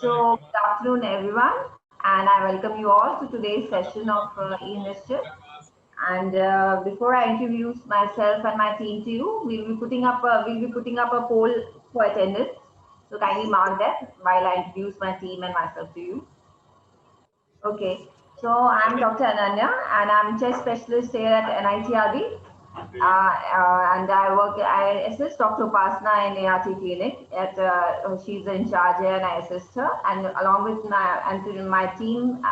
So, good afternoon, everyone, and I welcome you all to today's session of e-Nischit. And before I introduce myself and my team to you, we'll be putting up a poll for attendance. So kindly mark that while I introduce my team and myself to you. Okay. So I'm Dr. Ananya, and I'm chest specialist here at NITRB. And I assist Dr. Upasana in ART clinic. She's in charge here, and I assist her. And along with my team,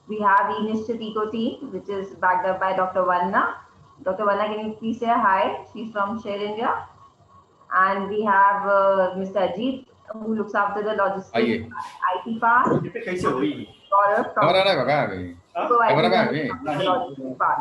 we have e-Nischit Eco team, which is backed up by Dr. Vanna. Dr. Vanna, can you please say hi? She's from Share India. And we have Mr. Ajit, who looks after the logistics IT part. Gaurav from logistics part.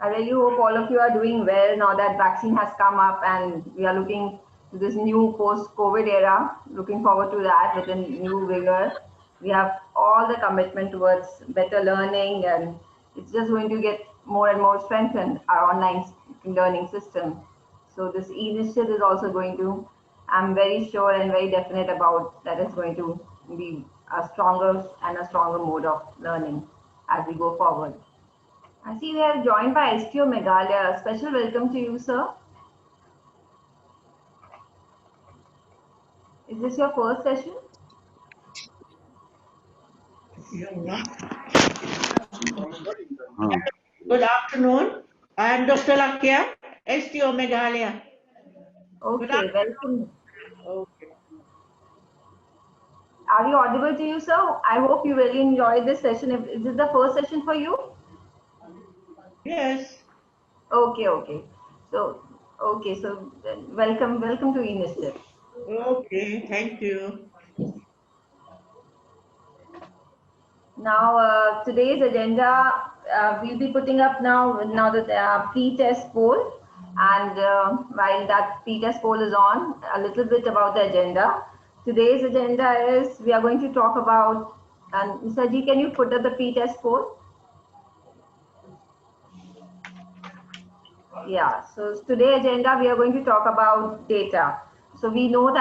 I really hope all of you are doing well now that vaccine has come up and we are looking to this new post-COVID era. Looking forward to that with a new vigor. We have all the commitment towards better learning, and it's just going to get more and more strengthened, our online learning system. So this e-Nischit is also going to, I'm very sure and very definite about that it's going to be a stronger mode of learning as we go forward. I see we are joined by STO Meghalaya. Special welcome to you, sir. Is this your first session? Good afternoon. I am Dr. Lakya, STO Meghalaya. Okay, welcome. Okay. Are we audible to you, sir? I hope you really enjoyed this session. Is this the first session for you? Yes. Okay. So welcome to e-Nischit. Okay, thank you. Now, today's agenda, we'll be putting up now the pre-test poll. And while that pre-test poll is on, a little bit about the agenda. Today's agenda is we are going to talk about, and Mr. Ji, can you put up the pre-test poll? Yeah, so today's agenda, we are going to talk about data. So we all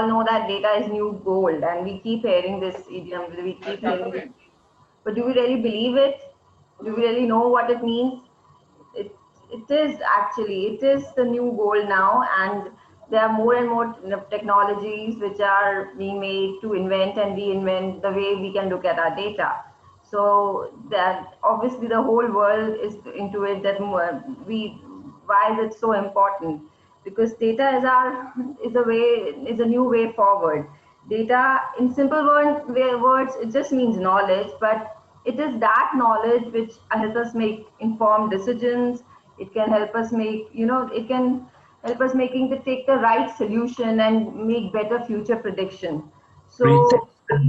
know that data is new gold, and we keep hearing this idiom, but do we really believe it? Do we really know what it means? It is the new gold now, and there are more and more technologies which are being made to invent and reinvent the way we can look at our data. So that obviously the whole world is into it. Why is it so important? Because data is a new way forward. Data, in simple words, it just means knowledge, but it is that knowledge which helps us make informed decisions. It can help us take the right solution and make better future prediction. So we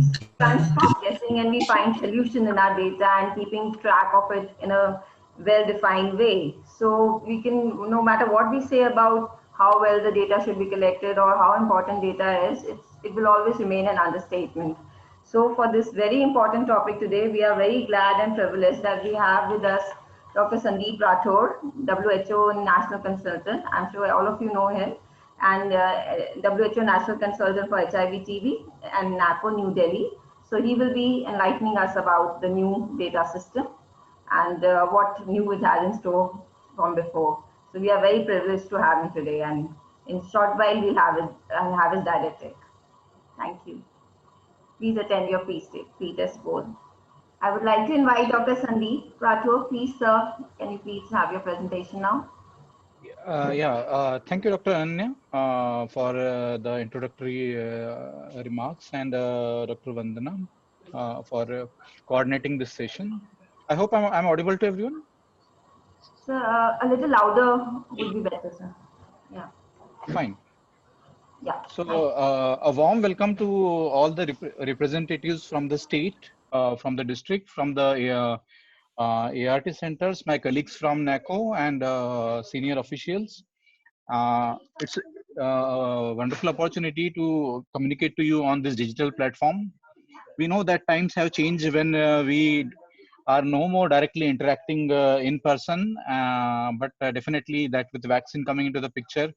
can stop guessing and we find solution in our data and keeping track of it in a well-defined way. So we can, no matter what we say about how well the data should be collected or how important data is, it will always remain an understatement. So for this very important topic today, we are very glad and privileged that we have with us Dr. Sandeep Rathore, WHO National Consultant. I'm sure all of you know him, and WHO National Consultant for HIV TB and NAPO New Delhi. So he will be enlightening us about the new data system and what new it has in store from before. So we are very privileged to have him today, and in short while we'll have his didactic. Thank you. Please attend your pre-test poll. I would like to invite Dr. Sandeep Rathore. Please, sir, can you please have your presentation now? Thank you, Dr. Anya, for the introductory remarks, and Dr. Vandana for coordinating this session. I hope I'm audible to everyone. Sir, a little louder would be better, sir. Yeah. Fine. Yeah. So a warm welcome to all the representatives from the state, from the district, from the ART centers, my colleagues from NACO, and senior officials. It's a wonderful opportunity to communicate to you on this digital platform. We know that times have changed when we are no more directly interacting in person, but definitely that with the vaccine coming into the picture,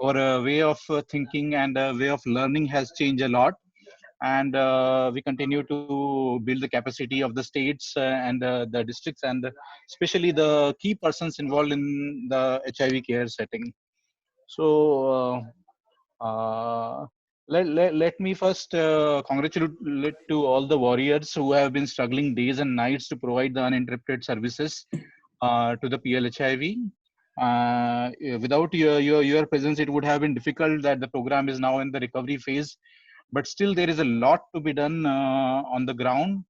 our way of thinking and way of learning has changed a lot. And we continue to build the capacity of the states and the districts, and especially the key persons involved in the HIV care setting. So let me first congratulate to all the warriors who have been struggling days and nights to provide the uninterrupted services to the PLHIV. Without your presence, it would have been difficult that the program is now in the recovery phase. But still, there is a lot to be done on the ground,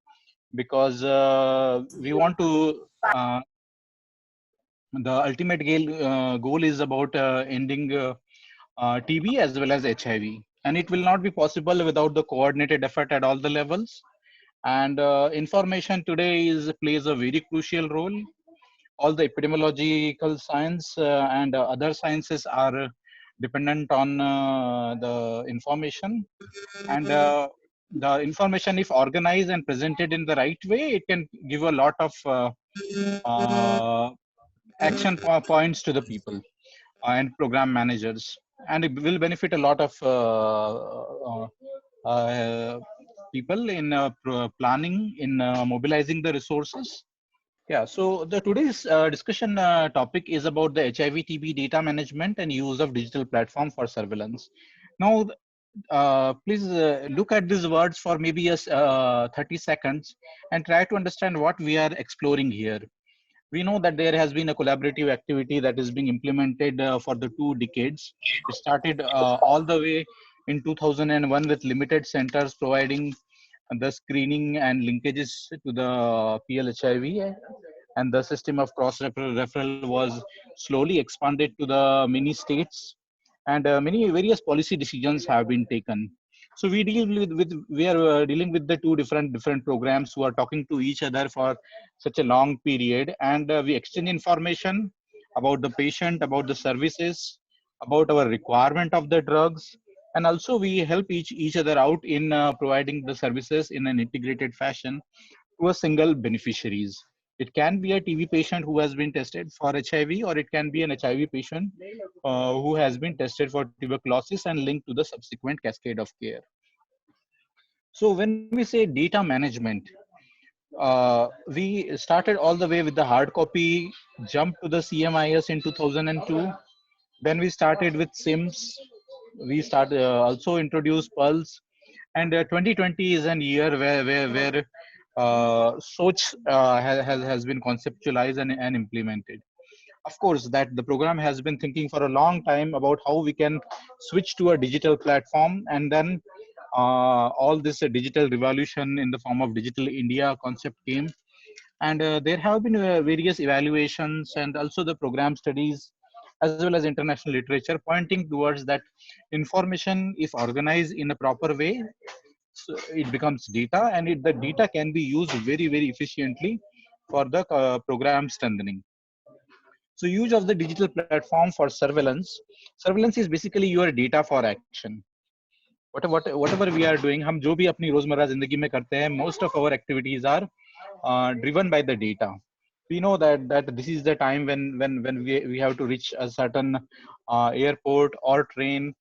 because we want to. The ultimate goal is about ending TB as well as HIV, and it will not be possible without the coordinated effort at all the levels. And information today plays a very crucial role. All the epidemiological science and other sciences are dependent on the information, and the information, if organized and presented in the right way, it can give a lot of uh, points to the people and program managers, and it will benefit a lot of people in planning, in mobilizing the resources. Yeah, so the today's discussion topic is about the HIV/TB data management and use of digital platform for surveillance. Now, please look at these words for maybe 30 seconds and try to understand what we are exploring here. We know that there has been a collaborative activity that is being implemented for the 2 decades. It started all the way in 2001 with limited centers providing the screening and linkages to the PLHIV, and the system of cross referral was slowly expanded to the many states, and many various policy decisions have been taken. So we are dealing with the different programs who are talking to each other for such a long period, and we exchange information about the patient, about the services, about our requirement of the drugs, and also we help each other out in providing the services in an integrated fashion to a single beneficiaries. It can be a TB patient who has been tested for HIV, or it can be an HIV patient who has been tested for tuberculosis and linked to the subsequent cascade of care. So when we say data management, we started all the way with the hard copy, jumped to the CMIS in 2002. Then we started with SIMS. We started also introduced Pulse, and 2020 is an year where Soch has been conceptualized and implemented. Of course, that the program has been thinking for a long time about how we can switch to a digital platform, and then all this digital revolution in the form of Digital India concept came, and there have been various evaluations and also the program studies as well as international literature pointing towards that information, if organized in a proper way, so it becomes data, and the data can be used very efficiently for the program strengthening. So use of the digital platform for surveillance is basically your data for action. Whatever we are doing, हम जो भी अपनी रोजमर्रा जिंदगी में करते हैं, most of our activities are driven by the data. We know that this is the time when we have to reach a certain airport or train.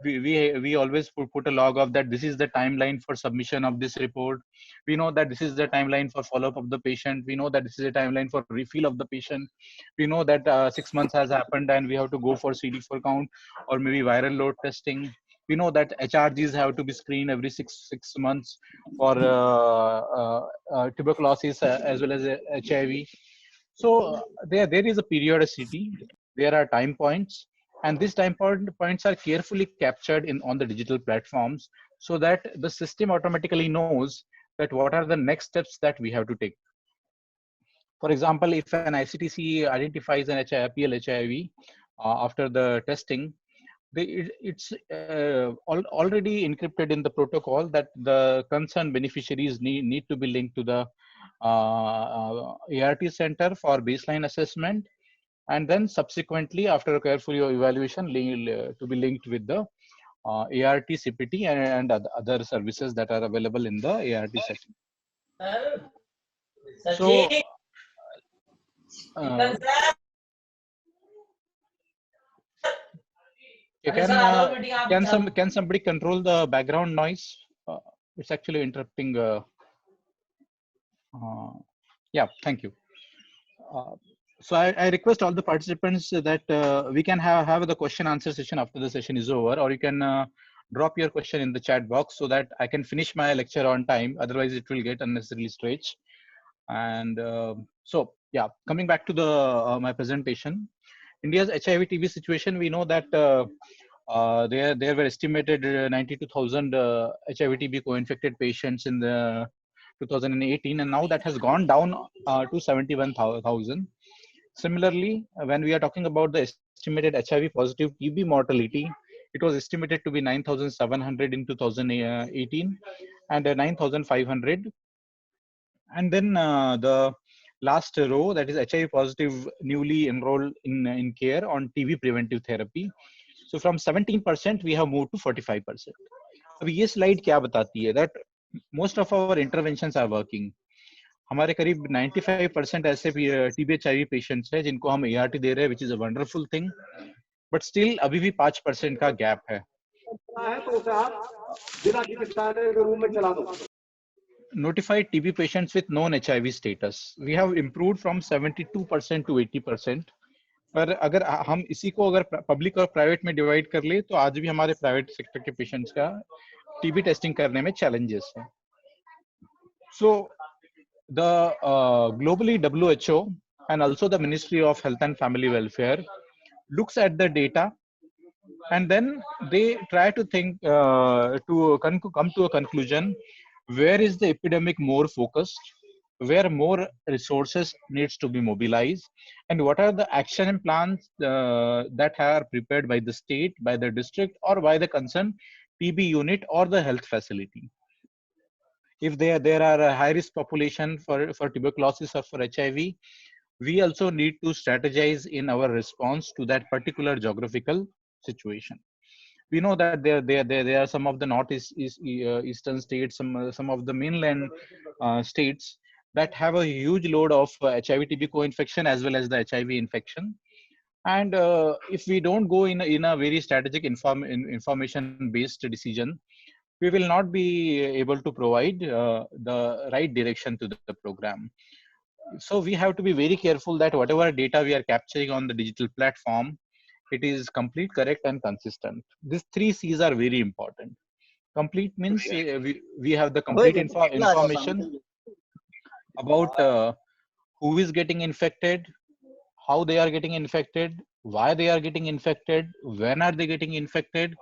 We always put a log of that. This is the timeline for submission of this report. We know that this is the timeline for follow-up of the patient. We know that this is a timeline for refill of the patient. We know that 6 months has happened and we have to go for CD4 count or maybe viral load testing. We know that HRGs have to be screened every six months for tuberculosis as well as HIV. So there is a periodicity. There are time points, and these points are carefully captured on the digital platforms, so that the system automatically knows that what are the next steps that we have to take. For example, if an ICTC identifies an PLHIV after the testing, it's already encrypted in the protocol that the concerned beneficiaries need to be linked to the ART center for baseline assessment, and then subsequently, after a careful evaluation, to be linked with the ART CPT and other services that are available in the ART setting. So Okay, can somebody control the background noise? It's actually interrupting. Yeah, thank you. Uh, so I request all the participants that we can have the question answer session after the session is over, or you can drop your question in the chat box so that I can finish my lecture on time. Otherwise, it will get unnecessarily stretched. And so, yeah, coming back to the my presentation, India's HIV TB situation, we know that there were estimated 92,000 HIV TB co-infected patients in the 2018, and now that has gone down to 71,000. Similarly, when we are talking about the estimated HIV positive TB mortality, it was estimated to be 9,700 in 2018 and 9,500. And then the last row, that is HIV positive newly enrolled in care on TB preventive therapy. So from 17%, we have moved to 45%. अब ये slide क्या बताती है? That most of our interventions are working. हमारे करीब 95% ऐसे TB HIV patients हैं जिनको हम ART दे रहे हैं, which is a wonderful thing. But still अभी भी 5% का गैप है. Notified TB patients with known HIV status. We have improved from 72% to 80%. पर अगर हम इसी को अगर पब्लिक और प्राइवेट में डिवाइड कर ले तो आज भी हमारे प्राइवेट सेक्टर के पेशेंट्स का टीबी टेस्टिंग करने में चैलेंजेस हैं. So the globally WHO and also the Ministry of Health and Family Welfare looks at the data and then they try to think to come to a conclusion, where is the epidemic more focused, where more resources needs to be mobilized, and what are the action plans that are prepared by the state, by the district, or by the concerned TB unit or the health facility. If there are a high risk population for tuberculosis or for HIV, we also need to strategize in our response to that particular geographical situation. We know that there are some of the eastern states, some of the mainland states that have a huge load of HIV TB co-infection as well as the HIV infection. And if we don't go in a very strategic information based decision, we will not be able to provide the right direction to the program. So we have to be very careful that whatever data we are capturing on the digital platform, it is complete, correct, and consistent. These 3 C's are very important. Complete means we have the complete information about who is getting infected, how they are getting infected, why they are getting infected, when are they getting infected,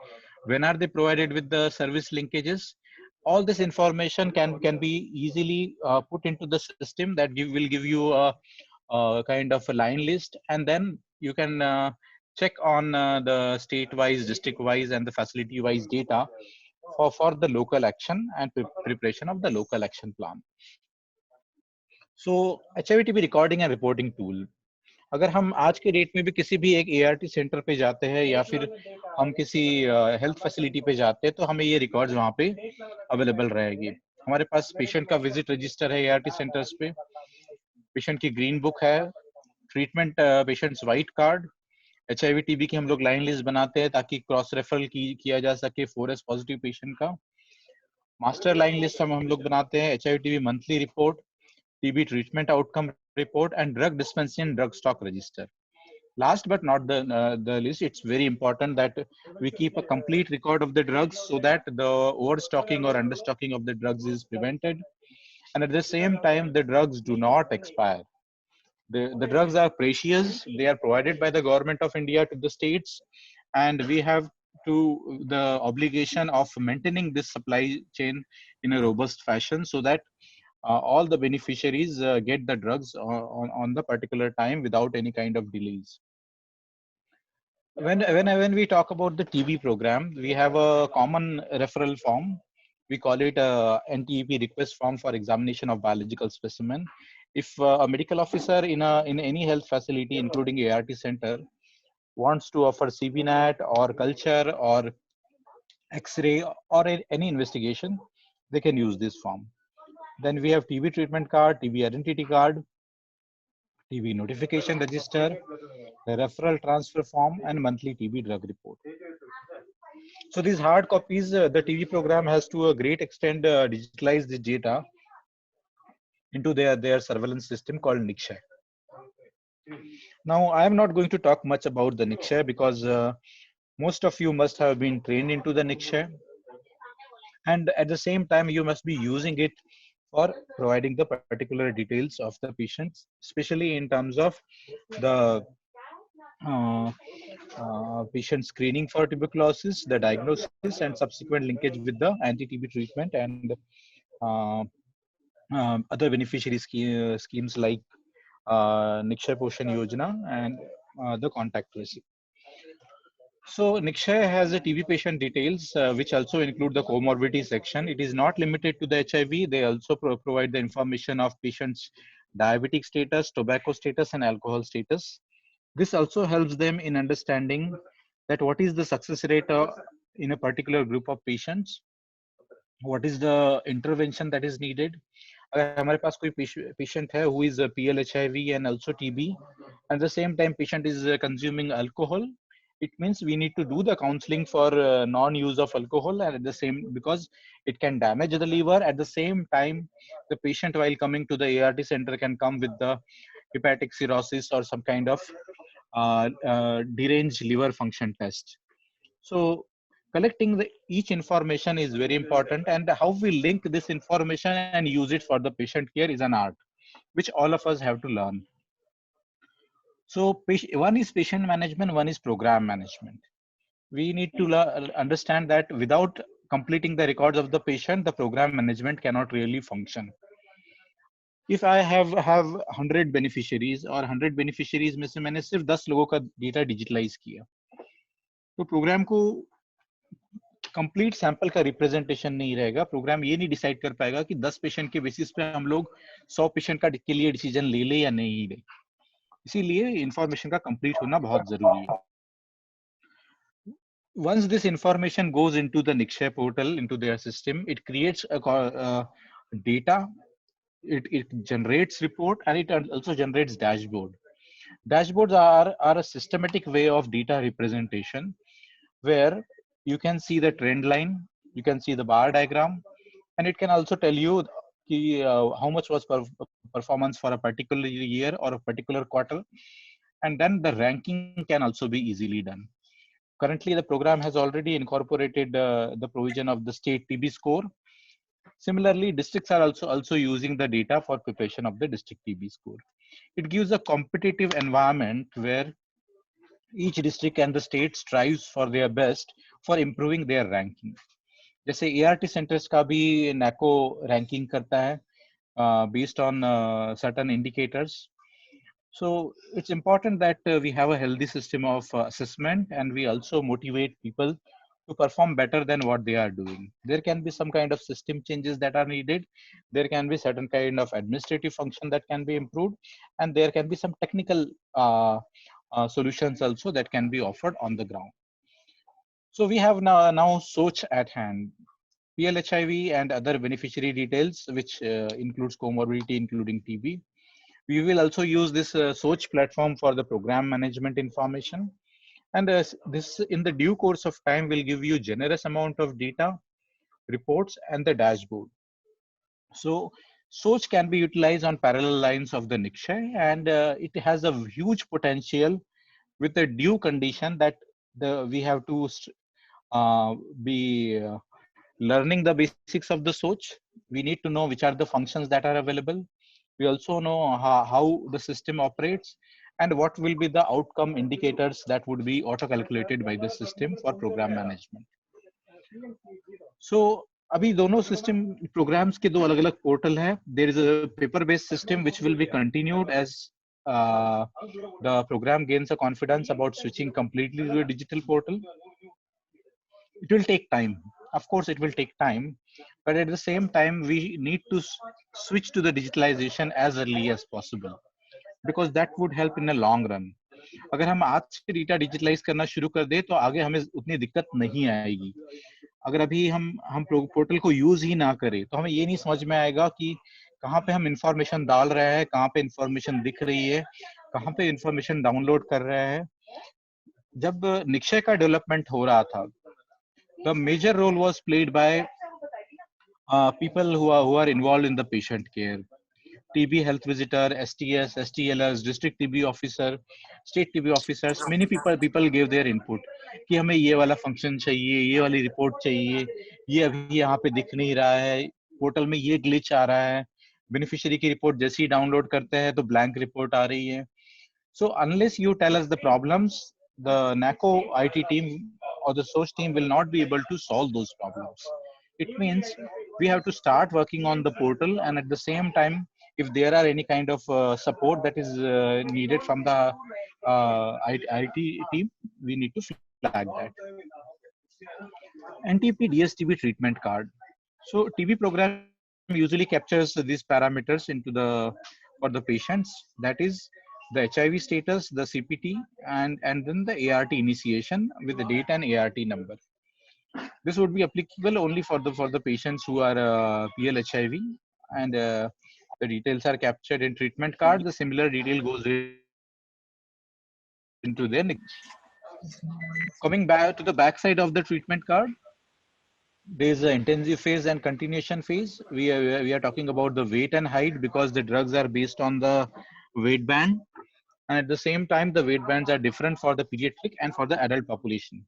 when are they provided with the service linkages. All this information can be easily put into the system that will give you a kind of a line list, and then you can check on the state-wise, district-wise, and the facility-wise data for the local action and preparation of the local action plan. So HIV recording and reporting tool. अगर हम आज के date में भी किसी भी एक ART centre पे जाते हैं या फिर हम किसी हेल्थ फैसिलिटी पे जाते हैं तो हमें ये रिकॉर्ड्स वहाँ पे अवेलेबल रहेगी. हमारे पास पेशेंट का विजिट रजिस्टर है ART सेंटर्स पे, पेशेंट की ग्रीन बुक है, treatment patients white card, HIV TB की हम लोग लाइन लिस्ट बनाते हैं ताकि क्रॉस रेफरल किया जा सके 4S पॉजिटिव पेशेंट का. मास्टर लाइन लिस्ट हम लोग बनाते हैं, HIV TB monthly report, TB treatment outcome report, and drug dispensing and drug stock register. Last but not the least, it's very important that we keep a complete record of the drugs so that the overstocking or understocking of the drugs is prevented. And at the same time, the drugs do not expire. The drugs are precious. They are provided by the government of India to the states, and we have the obligation of maintaining this supply chain in a robust fashion so that all the beneficiaries get the drugs on the particular time without any kind of delays. When we talk about the TB program, we have a common referral form. We call it a NTEP request form for examination of biological specimen. If a medical officer in any health facility, including ART center, wants to offer CBNAT or culture or X-ray or any investigation, they can use this form. Then we have TB treatment card, TB identity card, TB notification register, the referral transfer form, and monthly TB drug report. So these hard copies, the TV program has to a great extent digitalized the data into their surveillance system called Nikshay. Now, I am not going to talk much about the Nikshay because most of you must have been trained into the Nikshay, and at the same time, you must be using it for providing the particular details of the patients, especially in terms of the uh, patient screening for tuberculosis, the diagnosis, and subsequent linkage with the anti-TB treatment and uh, other beneficiary schemes like Nikshay Poshan Yojana and the contact tracing. So Nikshay has a TB patient details, which also include the comorbidity section. It is not limited to the HIV. They also provide the information of patients' diabetic status, tobacco status, and alcohol status. This also helps them in understanding that what is the success rate in a particular group of patients, what is the intervention that is needed. अगर हमारे पास कोई patient है who is a PL-HIV and also TB, at the same time patient is consuming alcohol, it means we need to do the counseling for non-use of alcohol, and at the same, because it can damage the liver. At the same time, the patient while coming to the ART center can come with the hepatic cirrhosis or some kind of deranged liver function test. So collecting each information is very important, and how we link this information and use it for the patient care is an art, which all of us have to learn. So one is patient management, one is program management. We need to understand that without completing the records of the patient, the program management cannot really function. If I have 100 beneficiaries और 100 beneficiaries में से मैंने सिर्फ 10 लोगों का data digitalise किया, तो programme को कंप्लीट सैंपल का रिप्रेजेंटेशन नहीं रहेगा. प्रोग्राम ये नहीं डिसाइड कर पाएगा कि 10 पेशेंट के बेसिस पे हम लोग 100 पेशेंट का के लिए डिसीजन ले ले या नहीं ले. इसीलिए इंफॉर्मेशन का कंप्लीट होना बहुत जरूरी है. Once this information goes into the Nikshay portal, into their system, it creates a data, it generates report, and it also generates dashboard. Dashboards are a systematic way of data representation where you can see the trend line, you can see the bar diagram, and it can also tell you how much was performance for a particular year or a particular quarter, and then the ranking can also be easily done. Currently, the program has already incorporated the provision of the state TB score. Similarly, districts are also using the data for preparation of the district TB score. It gives a competitive environment where each district and the state strives for their best for improving their ranking. जैसे ART centers का भी NACO ranking करता है based on certain indicators. So it's important that we have a healthy system of assessment, and we also motivate people to perform better than what they are doing. There can be some kind of system changes that are needed. There can be certain kind of administrative function that can be improved, and there can be some technical solutions also that can be offered on the ground. So we have now SOCH at hand. PL-HIV and other beneficiary details, which includes comorbidity, including TB. We will also use this SOCH platform for the program management information. And this, in the due course of time, will give you generous amount of data, reports, and the dashboard. So SOCH can be utilized on parallel lines of the Nikshay, and it has a huge potential with the due condition that we have to be learning the basics of the SOCH. We need to know which are the functions that are available. We also know how the system operates and what will be the outcome indicators that would be auto-calculated by the system for program management. So, अभी दोनों system programs के दो अलग-अलग portal है. There is a paper-based system which will be continued as the program gains a confidence about switching completely to a digital portal. It will take time. Of course, it will take time, but at the same time, we need to switch to the digitalization as early as possible, because that would help in the long run. अगर हम आज से data digitalise करना शुरू कर दे तो आगे हमें उतनी दिक्कत नहीं आएगी. अगर अभी हम पोर्टल को यूज ही ना करें तो हमें ये नहीं समझ में आएगा कि कहाँ पे हम इंफॉर्मेशन डाल रहे हैं, कहाँ पे इंफॉर्मेशन दिख रही है, कहाँ पे इंफॉर्मेशन डाउनलोड कर रहे हैं. जब निक्षय का डेवलपमेंट हो रहा था The major role was played by people who are involved in the patient care. TB health visitor, STS, STLS, district TB officer, state TB officers, many people gave their input कि हमें ये वाला function चाहिए, ये वाली report चाहिए, ये अभी यहाँ पे दिख नहीं रहा है, पोर्टल में ये ग्लिच आ रहा है, बेनिफिशियरी की रिपोर्ट जैसे ही डाउनलोड करते हैं तो ब्लैंक रिपोर्ट आ रही है. So unless you tell us the problems, the NACO IT team or the source team will not be able to solve those problems. It means we have to start working on the portal, and at the same time, if there are any kind of support that is needed from the IT team, we need to flag that. NTP DSTB treatment card. So TB program usually captures these parameters into the for the patients. That is the HIV status, the CPT, and then the ART initiation with the date and ART number. This would be applicable only for the patients who are PL-HIV, and the details are captured in treatment card. The similar detail goes into their. Coming back to the back side of the treatment card, there is an intensive phase and continuation phase. We are talking about the weight and height because the drugs are based on the weight band, and at the same time the weight bands are different for the pediatric and for the adult population.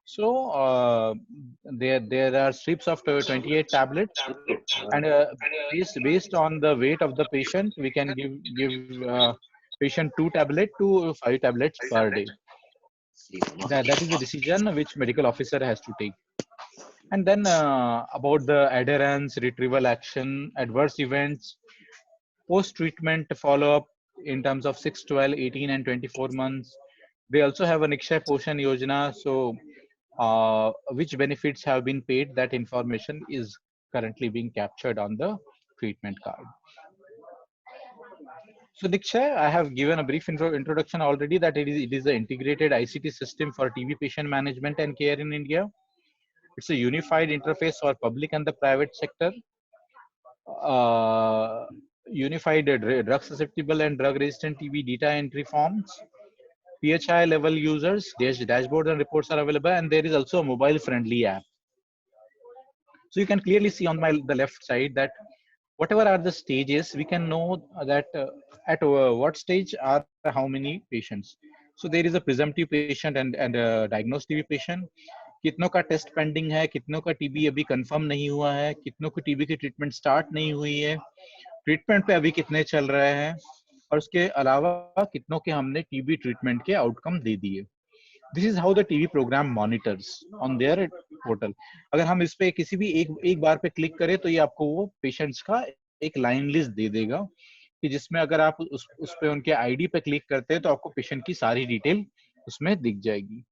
So there are strips of 28 tablets, and based on the weight of the patient, we can give patient 2 tablet to 5 tablets per day. That is the decision which medical officer has to take. And then about the adherence, retrieval action, adverse events, post-treatment follow-up in terms of 6, 12, 18, and 24 months. They also have a Nikshay Poshan Yojana. So which benefits have been paid, that information is currently being captured on the treatment card. So Nikshay, I have given a brief introduction already that it is an integrated ICT system for TB patient management and care in India. It's a unified interface for public and the private sector. Unified drug susceptible and drug resistant TB data entry forms. PHI level users, dashboard and reports are available, and there is also a mobile friendly app. So you can clearly see on the left side that whatever are the stages, we can know that at what stage are how many patients. So there is a presumptive patient and a diagnosed TB patient. कितनों का test pending है, कितनों का TB अभी confirm नहीं हुआ है, कितनों की टीबी की ट्रीटमेंट स्टार्ट नहीं हुई है, ट्रीटमेंट पे अभी कितने चल रहे हैं, और उसके अलावा कितनों के हमने टीबी ट्रीटमेंट के आउटकम दे दिए. This is how the TB programme monitors on their portal. अगर हम इस पे किसी भी एक बार पे क्लिक करें तो ये आपको वो पेशेंट्स का एक लाइन लिस्ट दे देगा कि जिसमें अगर आप उस पे उनके आईडी पे क्लिक करते हैं तो आपको पेशेंट की सारी डिटेल उसमें दिख जाएगी.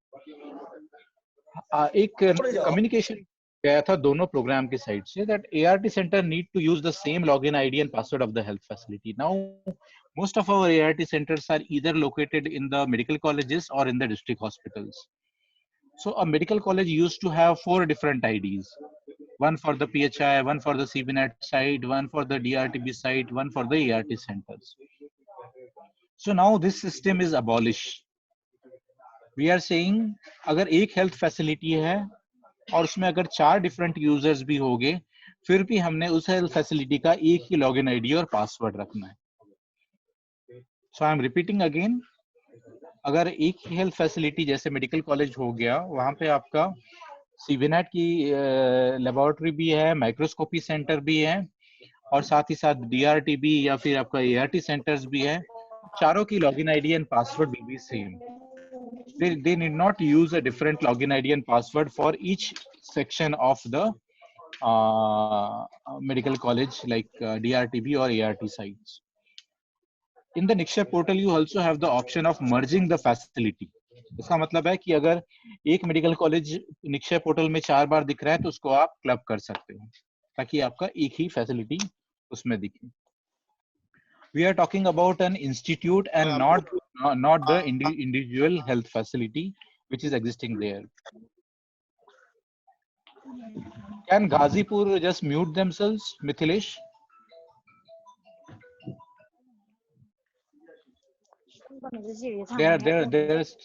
एक कम्युनिकेशन गया था दोनों प्रोग्राम के साइड से that ART center need to use the same login ID and password of the health facility. Now, most of our ART centers are either located in the medical colleges or in the district hospitals. So a medical college used to have 4 different IDs. One for the PHI, one for the CBNet site, one for the DRTB site, one for the ART centers. So now this system is abolished. We are saying अगर एक health facility है और उसमें अगर 4 different users भी होंगे, फिर भी हमने उस हेल्थ फैसिलिटी का एक ही लॉगिन आईडी और पासवर्ड रखना है. सो आई एम रिपीटिंग अगेन, अगर एक ही हेल्थ फैसिलिटी जैसे मेडिकल कॉलेज हो गया, वहां पे आपका सीबीनेट की लेबोरेटरी भी है, माइक्रोस्कोपी सेंटर भी है, और साथ ही साथ डीआरटीबी या फिर आपका एआरटी सेंटर्स भी है. चारों की login ID and password will be same. They need not use a different login ID and password for each section of the medical college like DRTB or ART sites. In the Nikshay portal, you also have the option of merging the facility. इसका मतलब है कि अगर एक medical college Nikshay portal में 4 बार दिख रहा है तो उसको आप क्लब कर सकते हो ताकि आपका एक ही फैसिलिटी उसमें दिखे. We are talking about an institute and not the individual health facility which is existing there. Can Ghazipur just mute themselves, Mithilesh? There's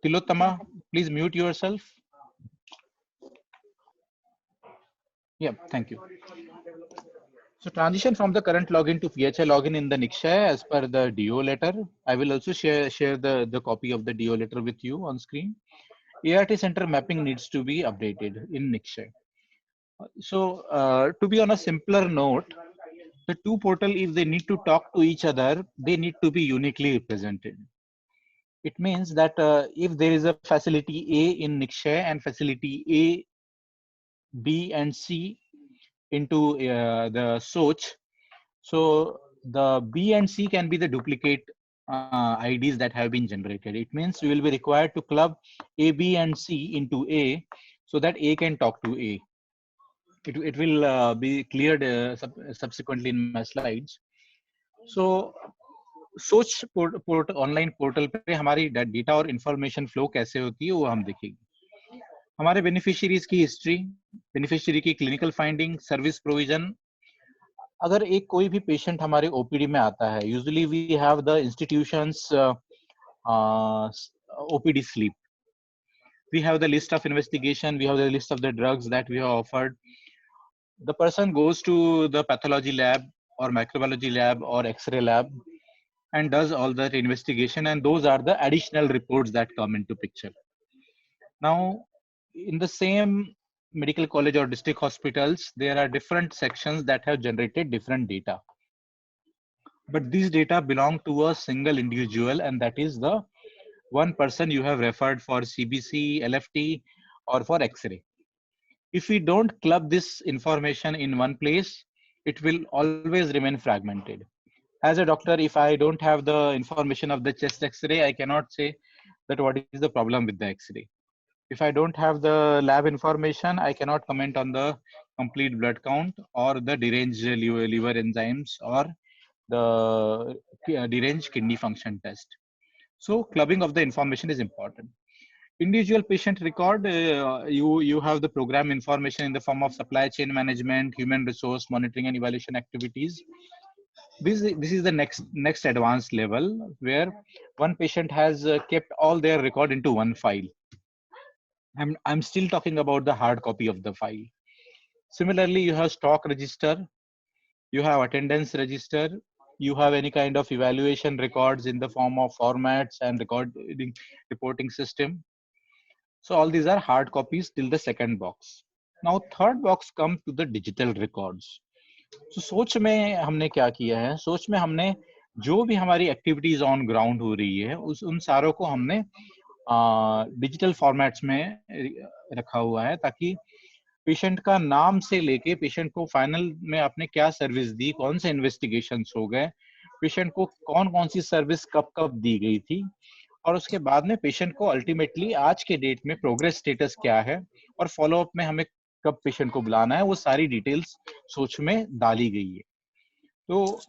Tilottama, please mute yourself. Yeah, thank you. So transition from the current login to PHI login in the Nikshay as per the DO letter. I will also share the copy of the DO letter with you on screen. ART center mapping needs to be updated in Nikshay. So to be on a simpler note, the two portal, if they need to talk to each other, they need to be uniquely represented. It means that if there is a facility A in Nikshay and facility A, B and C into the Soch, so the B and C can be the duplicate IDs that have been generated. It means we will be required to club A, B and C into A so that A can talk to A. It will be cleared subsequently in my slides. So सोच online portal पे हमारी data और information flow कैसे होती है वो हम देखेंगे. हमारे बेनिफिशियरीज की हिस्ट्री, बेनिफिशियरी की क्लिनिकल फाइंडिंग, सर्विस प्रोविजन. अगर एक कोई भी पेशेंट हमारे ओपीडी में आता है, usually we have the institutions OPD slip. We have the list of investigation, we have the list of the drugs that we have offered. The person goes to the pathology lab or microbiology lab or X-ray lab and does all that investigation, and those are the additional reports that come into picture. Now, in the same medical college or district hospitals, there are different sections that have generated different data. But these data belong to a single individual, and that is the one person you have referred for CBC, LFT, or for X-ray. If we don't club this information in one place, it will always remain fragmented. As a doctor, if I don't have the information of the chest X-ray, I cannot say that what is the problem with the X-ray. If I don't have the lab information, I cannot comment on the complete blood count or the deranged liver enzymes or the deranged kidney function test. So clubbing of the information is important. Individual patient record, you have the program information in the form of supply chain management, human resource monitoring and evaluation activities. This is the next advanced level where one patient has kept all their record into one file. I'm still talking about the hard copy of the file. Similarly, you have stock register, you have attendance register, you have any kind of evaluation records in the form of formats and reporting system. So all these are hard copies till the second box. Now third box comes to the digital records. So सोच में हमने क्या किया है, सोच में हमने जो भी हमारी एक्टिविटीज ऑन ग्राउंड हो रही है उन सारों को हमने डिजिटल फॉर्मेट्स में रखा हुआ है, ताकि पेशेंट का नाम से लेके पेशेंट को फाइनल में आपने क्या सर्विस दी, कौन से इन्वेस्टिगेशंस हो गए, पेशेंट को कौन कौन सी सर्विस कब कब दी गई थी, और उसके बाद में पेशेंट को अल्टीमेटली आज के डेट में प्रोग्रेस स्टेटस क्या है और फॉलोअप में हमें कब पेशेंट को बुलाना है, वो सारी डिटेल्स सोच में डाली गई है. तो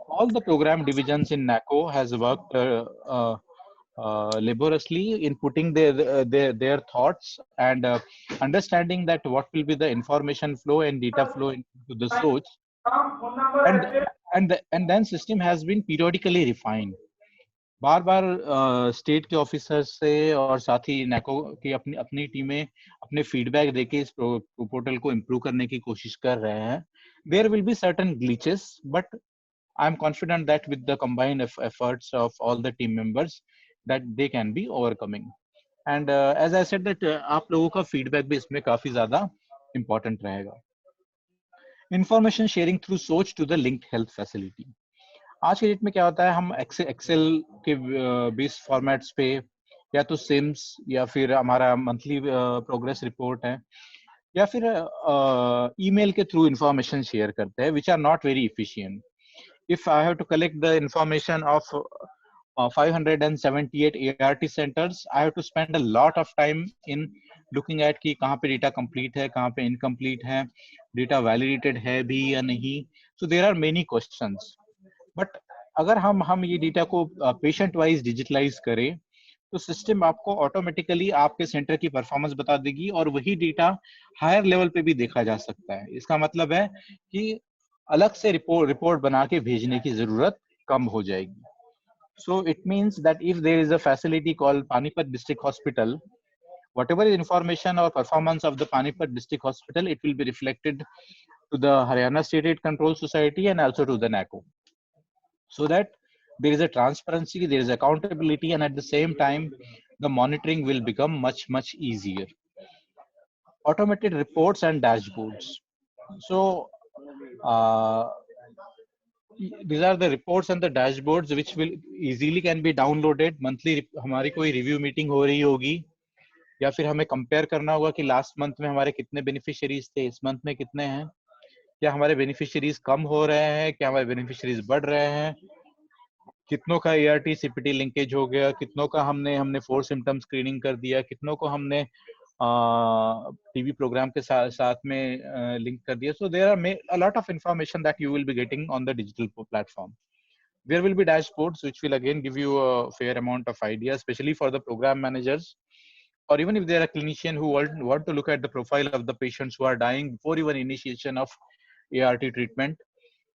all the program divisions in NACO has worked laboriously in putting their thoughts and understanding that what will be the information flow and data flow into the source, and then system has been periodically refined. Bar bar state के officers से और साथ ही नैको की अपनी टीमें अपने feedback देके इस पोर्टल को इम्प्रूव करने की कोशिश कर रहे हैं. There will be certain glitches, but I am confident that with the combined efforts of all the team members, that they can be overcoming. And as I said that आप लोगों का feedback भी इसमें काफी ज़्यादा important रहेगा. Information sharing through SOCH to the linked health facility. आज के डेट में क्या होता है, हम एक्सेल के बेस फॉर्मेट्स पे या तो सिम्स या फिर हमारा मंथली प्रोग्रेस रिपोर्ट है या फिर ईमेल के थ्रू इंफॉर्मेशन शेयर करते हैं, which are not very efficient. If I have to collect the information of 578 ART centers, I have to spend a lot of time in looking at कि कहाँ पे data complete है, कहाँ पे incomplete है, data validated है भी या नहीं. So there are many questions. But अगर हम ये data को patient wise digitalize करें, तो सिस्टम आपको ऑटोमेटिकली आपके सेंटर की परफॉर्मेंस बता देगी और वही डेटा हायर लेवल पे भी देखा जा सकता है. इसका मतलब है कि अलग से रिपोर्ट बना के भेजने की जरूरत कम हो जाएगी. So it means that if there is a facility called Panipat District Hospital, whatever information or performance of the Panipat District Hospital, it will be reflected to the Haryana State Aid Control Society and also to the NACO, so that there is a transparency, there is accountability, and at the same time, the monitoring will become much easier. Automated reports and dashboards. So uh, these are the reports and the dashboards which will easily can be downloaded. Monthly हमारी कोई review meeting हो रही होगी, या फिर हमें compare करना होगा कि लास्ट मंथ में हमारे कितने बेनिफिशियरीज थे, इस मंथ में कितने हैं, क्या हमारे बेनिफिशियरीज कम हो रहे हैं, क्या हमारे बेनिफिशियरीज बढ़ रहे हैं, कितनों का ART CPT लिंकेज हो गया, कितनों का हमने 4 सिम्टम स्क्रीनिंग कर दिया, कितनों को हमने टीवी प्रोग्राम के साथ में लिंक कर दिया. So there are a lot of information that you will be getting on the digital platform. There will be dashboards which will again give you a fair amount of idea, especially for the program managers, or even if they are a clinician who want to look at the profile of the patients who are dying before even initiation of ART treatment.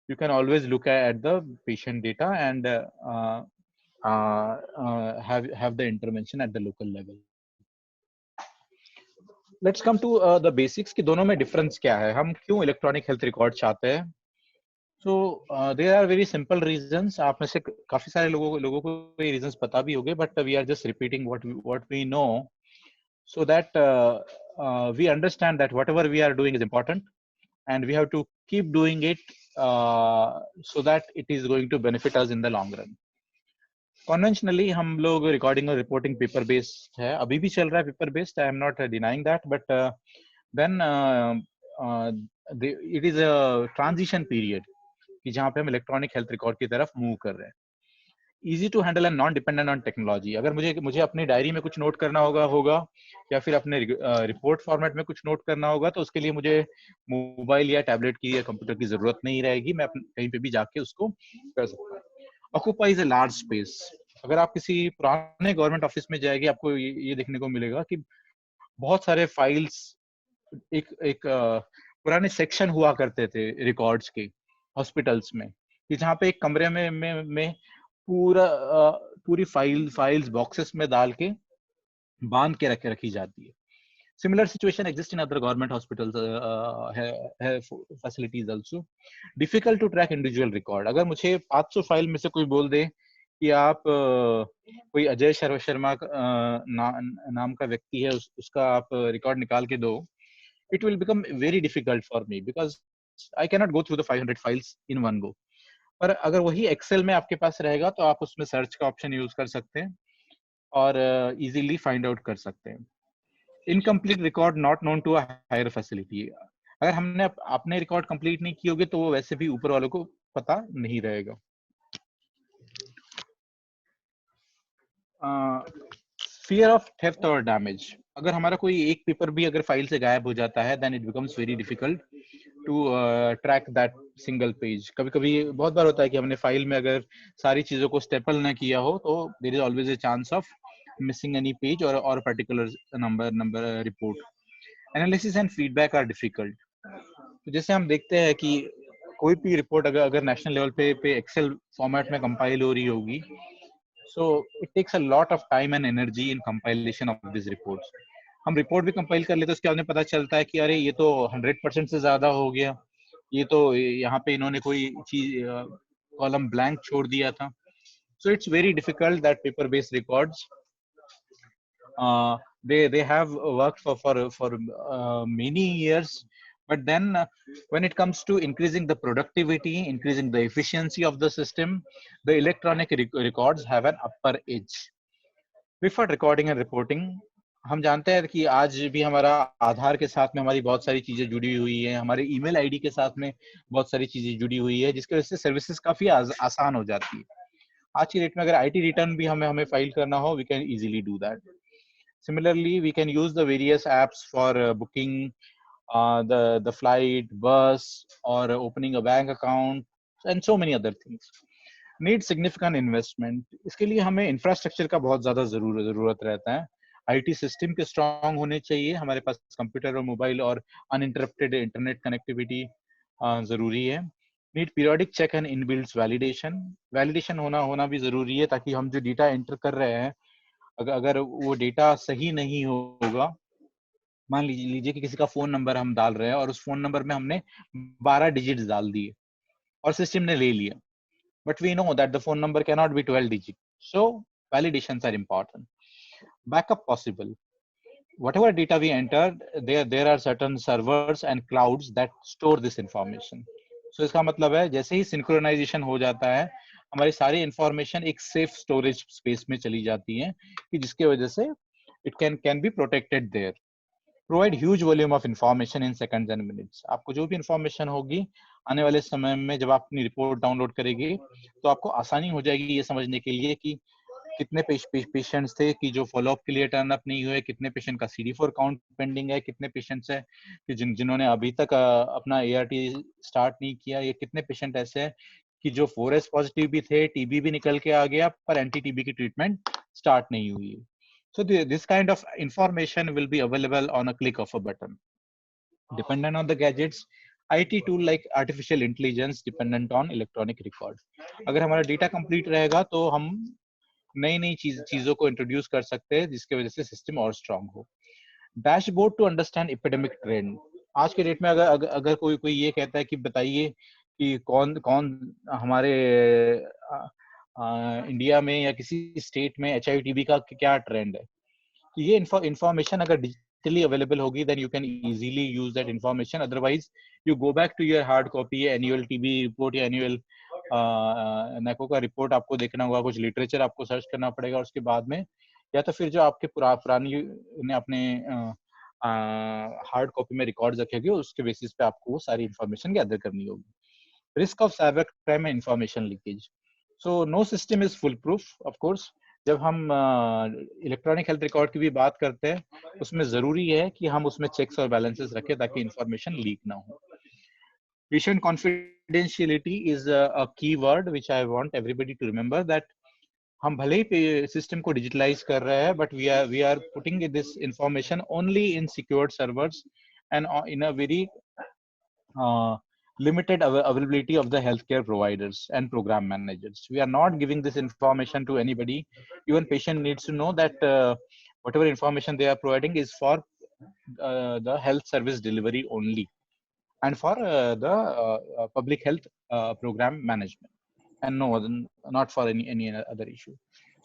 You can always look at the patient data and have the intervention at the local level. Let's come to the basics कि दोनों में difference क्या है, हम क्यों electronic health record चाहते हैं. So there are very simple reasons. आप में से काफी सारे लोगों को ये reasons पता भी होंगे, but we are just repeating what we know, so that we understand that whatever we are doing is important, and we have to keep doing it so that it is going to benefit us in the long run. Conventionally हम लोग recording और reporting paper based है, अभी भी चल रहा है paper based, I am not denying that, but then it is a transition period कि जहाँ पे हम electronic health record की तरफ move कर रहे हैं. Easy to handle and non dependent on technology. अगर मुझे अपनी डायरी में कुछ नोट करना होगा या फिर अपने रिपोर्ट फॉर्मेट में कुछ नोट करना होगा, तो उसके लिए मुझे मोबाइल या टैबलेट की या कंप्यूटर की जरूरत नहीं रहेगी, मैं कहीं पे भी जाके उसको कर सकता हूँ. Occupies a large space. अगर आप किसी पुराने गवर्नमेंट ऑफिस में जाएंगे, आपको ये देखने को मिलेगा कि बहुत सारे फाइल्स एक पुराने सेक्शन हुआ करते थे रिकॉर्ड्स के हॉस्पिटल्स में, कि जहाँ पे एक कमरे में पूरी फाइल्स बॉक्सेस में डाल के बांध के रखी जाती है. Similar situation exists in other government hospitals facilities also. Difficult to track individual record. अगर मुझे 500 फाइल में से कोई बोल दे कि आप कोई अजय शर्मा नाम का व्यक्ति है, उसका आप रिकॉर्ड निकाल के दो, it will become very difficult for me because I cannot go through the 500 files in one go. पर अगर वही एक्सेल में आपके पास रहेगा तो आप उसमें सर्च का ऑप्शन यूज कर सकते हैं और इजीली फाइंड आउट कर सकते हैं. Incomplete record not known to a higher facility. अगर आपने रिकॉर्ड कंप्लीट नहीं किए होगे तो वो वैसे भी ऊपर वालों को पता नहीं रहेगा. फियर ऑफ थेफ्ट और डैमेज. अगर हमारा कोई एक पेपर भी अगर फाइल से गायब हो जाता है, then it becomes very difficult to track that single page. कभी बहुत बार होता है कि हमने फाइल में अगर सारी चीजों को स्टेपल ना किया हो, तो there is always a chance of missing any page और particular number report. Analysis and feedback are difficult. तो जैसे हम देखते हैं कि कोई भी रिपोर्ट अगर नेशनल लेवल पे एक्सेल फॉर्मेट में कंपाइल हो रही होगी, so it takes a lot of time and energy in compilation of these reports. हम रिपोर्ट भी कंपाइल कर लेते हैं, उसके बाद में पता चलता है कि अरे ये तो 100% से ज्यादा हो गया, ये तो यहाँ पे इन्होंने कोई चीज कॉलम ब्लैंक छोड़ दिया था. So it's very difficult that paper based records they have worked for many years, but then when it comes to increasing the productivity, increasing the efficiency of the system, the electronic records have an upper edge. Before recording and reporting, हम जानते हैं कि आज भी हमारा आधार के साथ में हमारी बहुत सारी चीजें जुड़ी हुई है, हमारे ईमेल आईडी के साथ में बहुत सारी चीजें जुड़ी हुई है, जिसकी वजह से सर्विसेज काफी आसान हो जाती है. आज की डेट में अगर आईटी रिटर्न भी हमें फाइल करना हो, we can easily do that. Similarly, we can use the various apps for booking the flight, bus, or opening a bank account, and so many other things. Need significant investment. इसके लिए हमें infrastructure का बहुत ज्यादा जरूरत रहता है. IT system के स्ट्रांग होने चाहिए, हमारे पास कंप्यूटर और मोबाइल और अनइंटरप्टेड इंटरनेट कनेक्टिविटी जरूरी है. Need periodic check and inbuilt validation. Validation होना भी जरूरी है, ताकि हम जो डेटा एंटर कर रहे हैं, अगर वो डेटा सही नहीं होगा, मान लीजिए कि किसी का फोन नंबर हम डाल रहे हैं और उस फोन नंबर में हमने 12 डिजिट्स डाल दिए और सिस्टम ने ले लिया, but we know that the phone number cannot be 12 digit, so validations are important. Backup possible, whatever data we entered, there are certain servers and clouds that store this information. So इसका मतलब है जैसे ही synchronisation हो जाता है, हमारी सारी information एक सेफ स्टोरेज स्पेस में चली जाती है कि जिसके वजह से it can be protected there. Provide huge volume of information in seconds and minutes. आपको जो भी इंफॉर्मेशन होगी आने वाले समय में जब आप अपनी रिपोर्ट डाउनलोड करेंगे तो आपको आसानी हो जाएगी ये समझने के लिए कि कितने पेशेंट्स थे कि जो फॉलोअप के लिए टर्न अप नहीं हुए, कितने पेशेंट का CD4 काउंट पेंडिंग है, कितने पेशेंट्स है कि जिन्होंने अभी तक अपना ART स्टार्ट नहीं किया, ये कितने पेशेंट ऐसे हैं कि जो 4S पॉजिटिव भी थे, TB भी निकल के आ गया पर एंटी TB की ट्रीटमेंट स्टार्ट नहीं हुई. So this kind of information will be available on a click of a button. Dependent on the gadgets, IT tool like artificial intelligence dependent on electronic record. अगर हमारा data complete रहेगा तो हम नई नई चीजों को इंट्रोड्यूस कर सकते हैं जिसकी वजह से सिस्टम और स्ट्रांग हो. Dashboard to understand epidemic trend. आज के डेट में अगर कोई ये कहता है कि बताइए कि कौन कौन हमारे इंडिया में या किसी स्टेट में HIV TB का क्या ट्रेंड है, तो ये इंफॉर्मेशन अगर डिजिटली अवेलेबल होगी then you can easily use that information. Otherwise you go back to your hard copy, annual TB report या एनुअल NACO का रिपोर्ट आपको देखना होगा, कुछ लिटरेचर आपको सर्च करना पड़ेगा, और उसके बाद में या तो फिर जो आपके पुरानी ने अपने हार्ड कॉपी में रिकॉर्ड रखेगी उसके बेसिस पे आपको वो सारी इंफॉर्मेशन गैदर करनी होगी. Risk of cyber crime and information leakage. So no system is full proof. Of course जब हम इलेक्ट्रॉनिक हेल्थ रिकॉर्ड की भी बात करते हैं उसमें जरूरी है कि हम उसमें चेक्स और बैलेंसेस रखें ताकि इंफॉर्मेशन लीक ना हो. Patient confidentiality is a key word which I want everybody to remember, that हम भले ही सिस्टम को डिजिटलाइज कर रहे हैं but we are putting this information only in secured servers and in a very limited availability of the healthcare providers and program managers. We are not giving this information to anybody. Even patient needs to know that whatever information they are providing is for the health service delivery only and for the public health program management, and no, not for any other issue.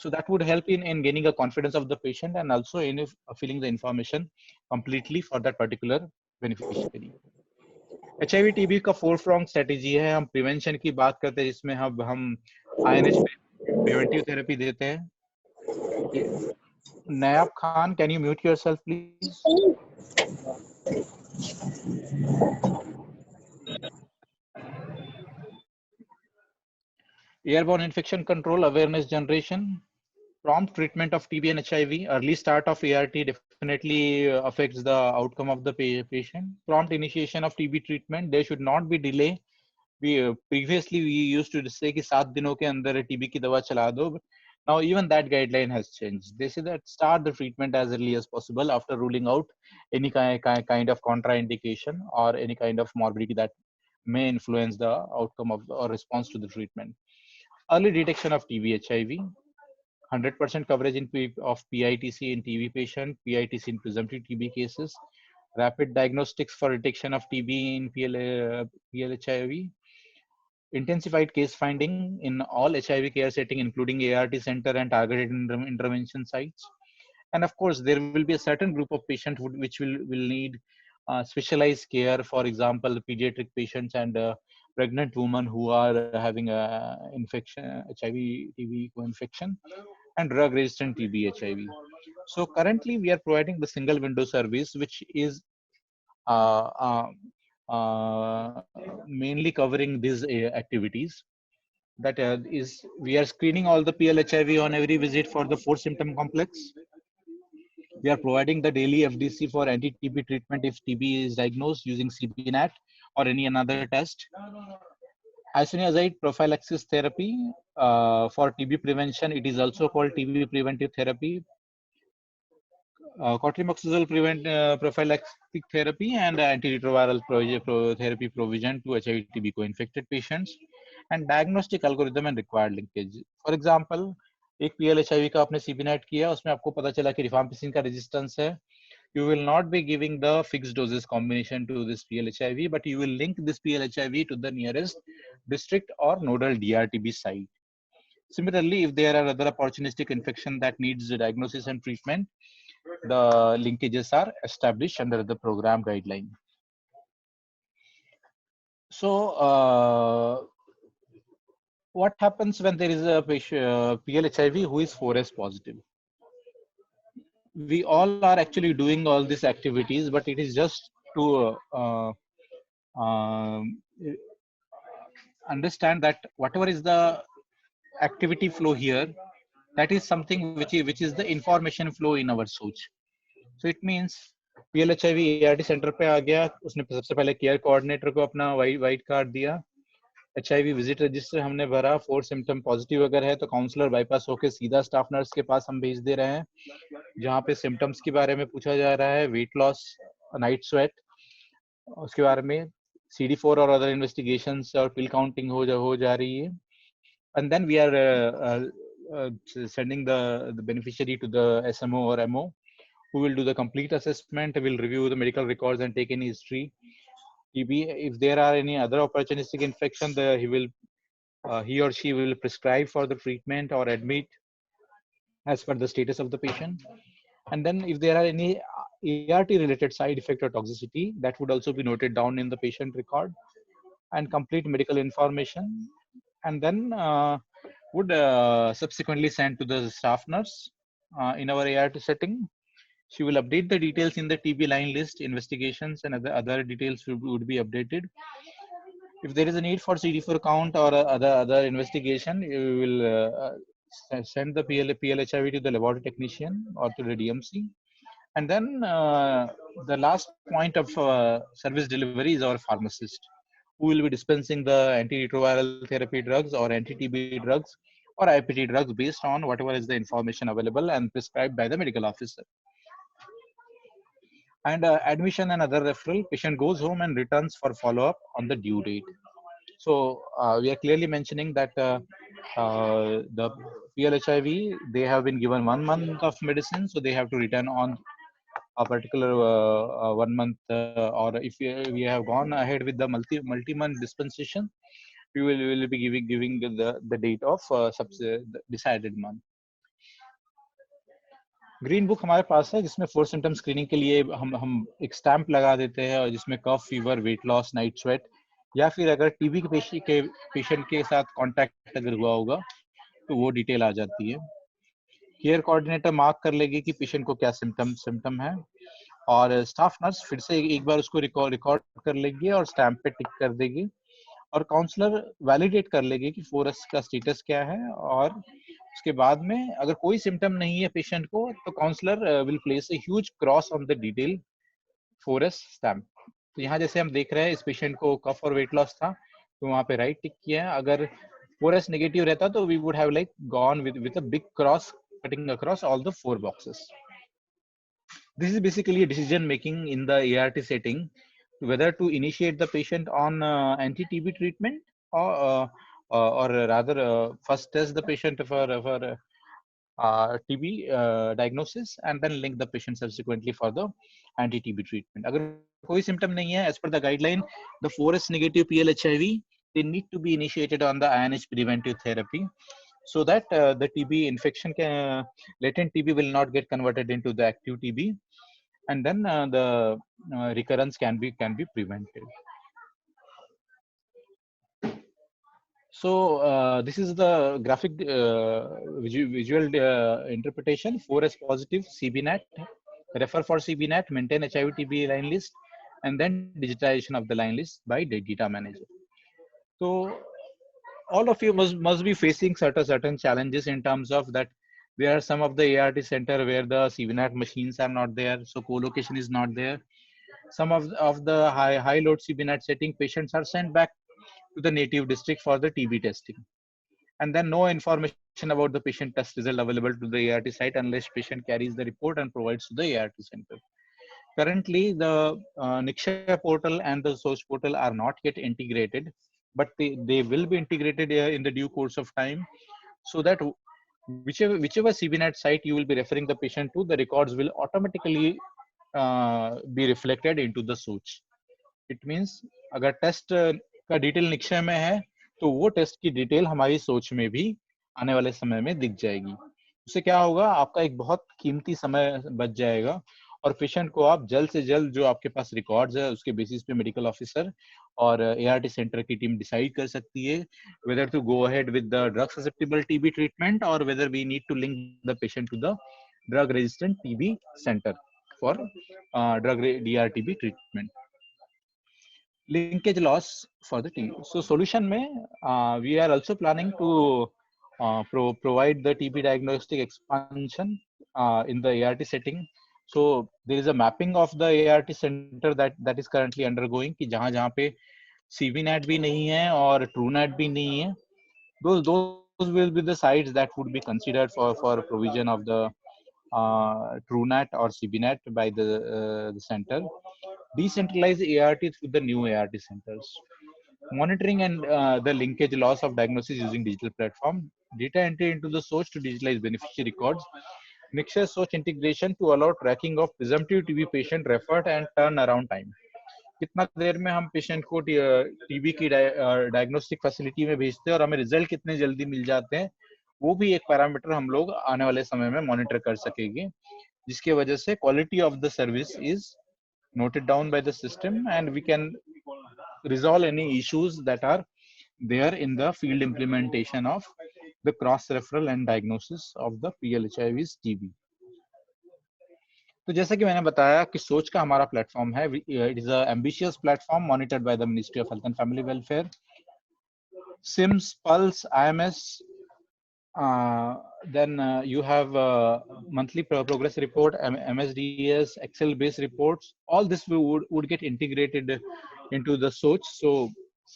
So that would help in gaining a confidence of the patient and also in filling the information completely for that particular beneficiary. HIV TB का 4-pronged strategy है. हम prevention की बात करते हैं जिसमें हम INH preventive therapy देते हैं. नयाब Khan, can you mute yourself please? Airborne infection control awareness generation. Prompt treatment of TB and HIV. Early start of ART definitely affects the outcome of the patient. Prompt initiation of TB treatment. There should not be delay. Previously we used to say कि 7 दिनों के अंदर TB की दवा चला दो. Now even that guideline has changed. They say that start the treatment as early as possible after ruling out any kind of contraindication or any kind of morbidity that may influence the outcome of or response to the treatment. Early detection of TB HIV. 100% coverage of PITC in TB patient, PITC in presumptive TB cases, rapid diagnostics for detection of TB in PLHIV, intensified case finding in all HIV care setting, including ART center and targeted intervention sites. And of course, there will be a certain group of patients which will need specialized care, for example, pediatric patients and pregnant women who are having a infection, HIV TB co-infection, and drug-resistant TB HIV. So currently we are providing the single window service, which is mainly covering these activities. That is, we are screening all the PLHIV on every visit for the 4-symptom complex. We are providing the daily FDC for anti-TB treatment if TB is diagnosed using CBNAT or any another test. Isoniazid prophylaxis therapy for TB prevention. It is also called TB preventive therapy. Cotrimoxazole prophylactic therapy and antiretroviral therapy provision to HIV TB co-infected patients, and diagnostic algorithm and required linkage. For example, एक PLHIV का आपने CBNAT किया, उसमें आपको पता चला कि rifampicin का रेजिस्टेंस है. You will not be giving the fixed doses combination to this PLHIV, but you will link this PLHIV to the nearest district or nodal DRTB site. Similarly, if there are other opportunistic infection that needs diagnosis and treatment, the linkages are established under the program guideline. So, what happens when there is a patient, PLHIV who is 4S positive? We all are actually doing all these activities, but it is just to understand that whatever is the activity flow here, that is something which is the information flow in our सोच. So it means PLHIV ART centre पे आ गया, उसने सबसे पहले care coordinator को अपना white card दिया, HIV visit register हमने भरा, 4 सिम्टम पॉजिटिव अगर है तो काउंसलर बाईपास होकर सीधा स्टाफ नर्स के पास हम भेज दे रहे हैं, जहाँ पे सिम्टम्स के बारे में पूछा जा रहा है, वेट लॉस, नाइट स्वेट, उसके बारे में CD4 और अदर इन्वेस्टिगेशंस और पिल काउंटिंग हो जा रही है. And then we are sending the beneficiary to the SMO or MO, who will do the complete assessment, will review the medical records and take any history. If there are any other opportunistic infection, he or she will prescribe for the treatment or admit as per the status of the patient. And then if there are any ART related side effect or toxicity, that would also be noted down in the patient record and complete medical information, and then would subsequently send to the staff nurse in our ART setting. She will update the details in the TB line list, investigations and other details would be updated. If there is a need for CD4 count or other investigation, you will send the PLHIV to the laboratory technician or to the DMC. And then the last point of service delivery is our pharmacist, who will be dispensing the antiretroviral therapy drugs or anti-TB drugs or IPT drugs based on whatever is the information available and prescribed by the medical officer. And admission and other referral, patient goes home and returns for follow-up on the due date. So we are clearly mentioning that the PLHIV, they have been given 1 month of medicine, so they have to return on a particular 1 month, or if we have gone ahead with the multi-month dispensation, we will be giving the date of decided month. Green book हमारे पास है, जिसमें 4 symptom screening के लिए हम एक stamp लगा देते हैं, और जिसमें cough, fever, weight loss, night sweat, या फिर अगर टीबी के पेशेंट के साथ कांटेक्ट अगर हुआ होगा तो वो डिटेल आ जाती है. केयर कोऑर्डिनेटर मार्क कर लेगी कि पेशेंट को क्या सिम्टम है, और स्टाफ नर्स फिर से एक बार उसको रिकॉर्ड कर लेगी और स्टैंप पे टिक कर देगी, और काउंसलर वैलिडेट कर लेगी कि 4S का स्टेटस क्या है. और उसके बाद में अगर कोई सिम्टम नहीं है पेशेंट को, तो counsellor will place a huge cross on the detail 4S stamp. तो यहाँ जैसे हम देख रहे हैं, इस पेशेंट को कफ और वेट लॉस था, तो वहाँ पे राइट टिक किया है. अगर 4S नेगेटिव रहता तो we would have like gone with a big cross cutting across all the 4 boxes. This is basically a decision making in the ART setting, whether to initiate the patient on anti-TB treatment, or rather first test the patient for TB diagnosis and then link the patient subsequently for the anti-TB treatment. अगर कोई symptom नहीं है, as per the guideline, the 4S negative PLHIV, they need to be initiated on the INH preventive therapy, so that the TB infection latent TB will not get converted into the active TB, and then the recurrence can be prevented. So this is the graphic visual interpretation. 4S positive CBNAT, refer for CBNAT, maintain HIV TB line list, and then digitization of the line list by the data manager. So all of you must be facing certain challenges in terms of that. There are some of the ART center where the CBNAT machines are not there, so co-location is not there. Some of the high load CBNAT setting, patients are sent back to the native district for the TB testing, and then no information about the patient test result available to the ART site unless patient carries the report and provides to the ART center. Currently, the Nikshay portal and the source portal are not yet integrated, but they will be integrated in the due course of time, so that whichever CBNet site you will be referring the patient to, the records will automatically be reflected into the सोच. It means अगर test का detail Nikshay में है तो वो test की detail हमारी सोच में भी आने वाले समय में दिख जाएगी. उससे क्या होगा, आपका एक बहुत कीमती समय बच जाएगा और पेशेंट को आप जल्द से जल्द जो आपके पास रिकॉर्ड्स है उसके बेसिस पे मेडिकल ऑफिसर और ART सेंटर की टीम डिसाइड कर सकती है whether to go ahead with the drug susceptible TB treatment or whether we need to link the patient to the drug resistant TB center for drug DRTB treatment. Linkage loss for the TB. So solution में we are also planning to provide the TB diagnostic expansion in the ART setting. So there is a mapping of the ART center that is currently undergoing कि जहाँ पे CVNet भी नहीं है और TrueNet भी नहीं है. Those will be the sites that would be considered for provision of the TrueNet or CBNet by the center. Decentralize ART through the new ART centers. Monitoring and the linkage loss of diagnosis using digital platform. Data entry into the source to digitalize beneficiary records. Mixture source integration to allow tracking of presumptive TB patient referred and turnaround time. कितना देर में हम patient को TB की diagnostic facility में भेजते हैं और हमें रिजल्ट कितने जल्दी मिल जाते हैं, वो भी एक पैरामीटर हम लोग आने वाले समय में मॉनिटर कर सकेंगे, जिसकी वजह से quality of the service is noted down by the system and we can resolve any issues that are there in the field implementation of the cross referral and diagnosis of the PLHIV's TB. तो जैसा कि मैंने बताया कि सोच का हमारा platform है, it is a ambitious platform monitored by the ministry of health and family welfare. SIMS, pulse, IMS, then you have monthly progress report, MSDS, Excel based reports. All this would get integrated into the soch, so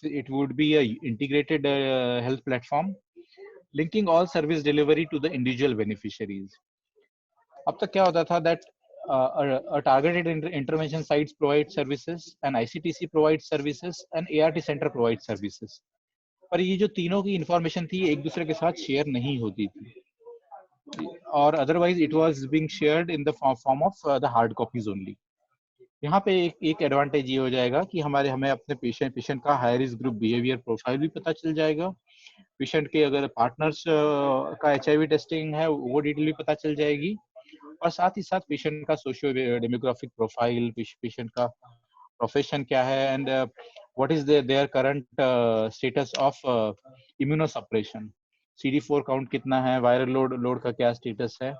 it would be a integrated health platform linking all service delivery to the individual beneficiaries. अब तक क्या होता था that a targeted intervention sites provide services, and ICTC provides services, and ART center provides services. पर ये जो तीनों की इंफॉर्मेशन थी एक दूसरे के साथ शेयर नहीं होती थी और otherwise it was being shared in the form of the hard copies only. यहाँ पे एक एडवांटेज ये हो जाएगा कि हमें अपने पेशेंट का high risk group behaviour profile भी पता चल जाएगा. पेशेंट के अगर पार्टनर्स का HIV टेस्टिंग है वो डिटेल भी पता चल जाएगी और साथ ही साथ पेशेंट का सोशियो डेमोग्राफिक प्रोफाइल, पेशेंट का प्रोफेशन क्या है and what is their current status of immunosuppression, CD4 count कितना है, वायरल लोड का क्या स्टेटस है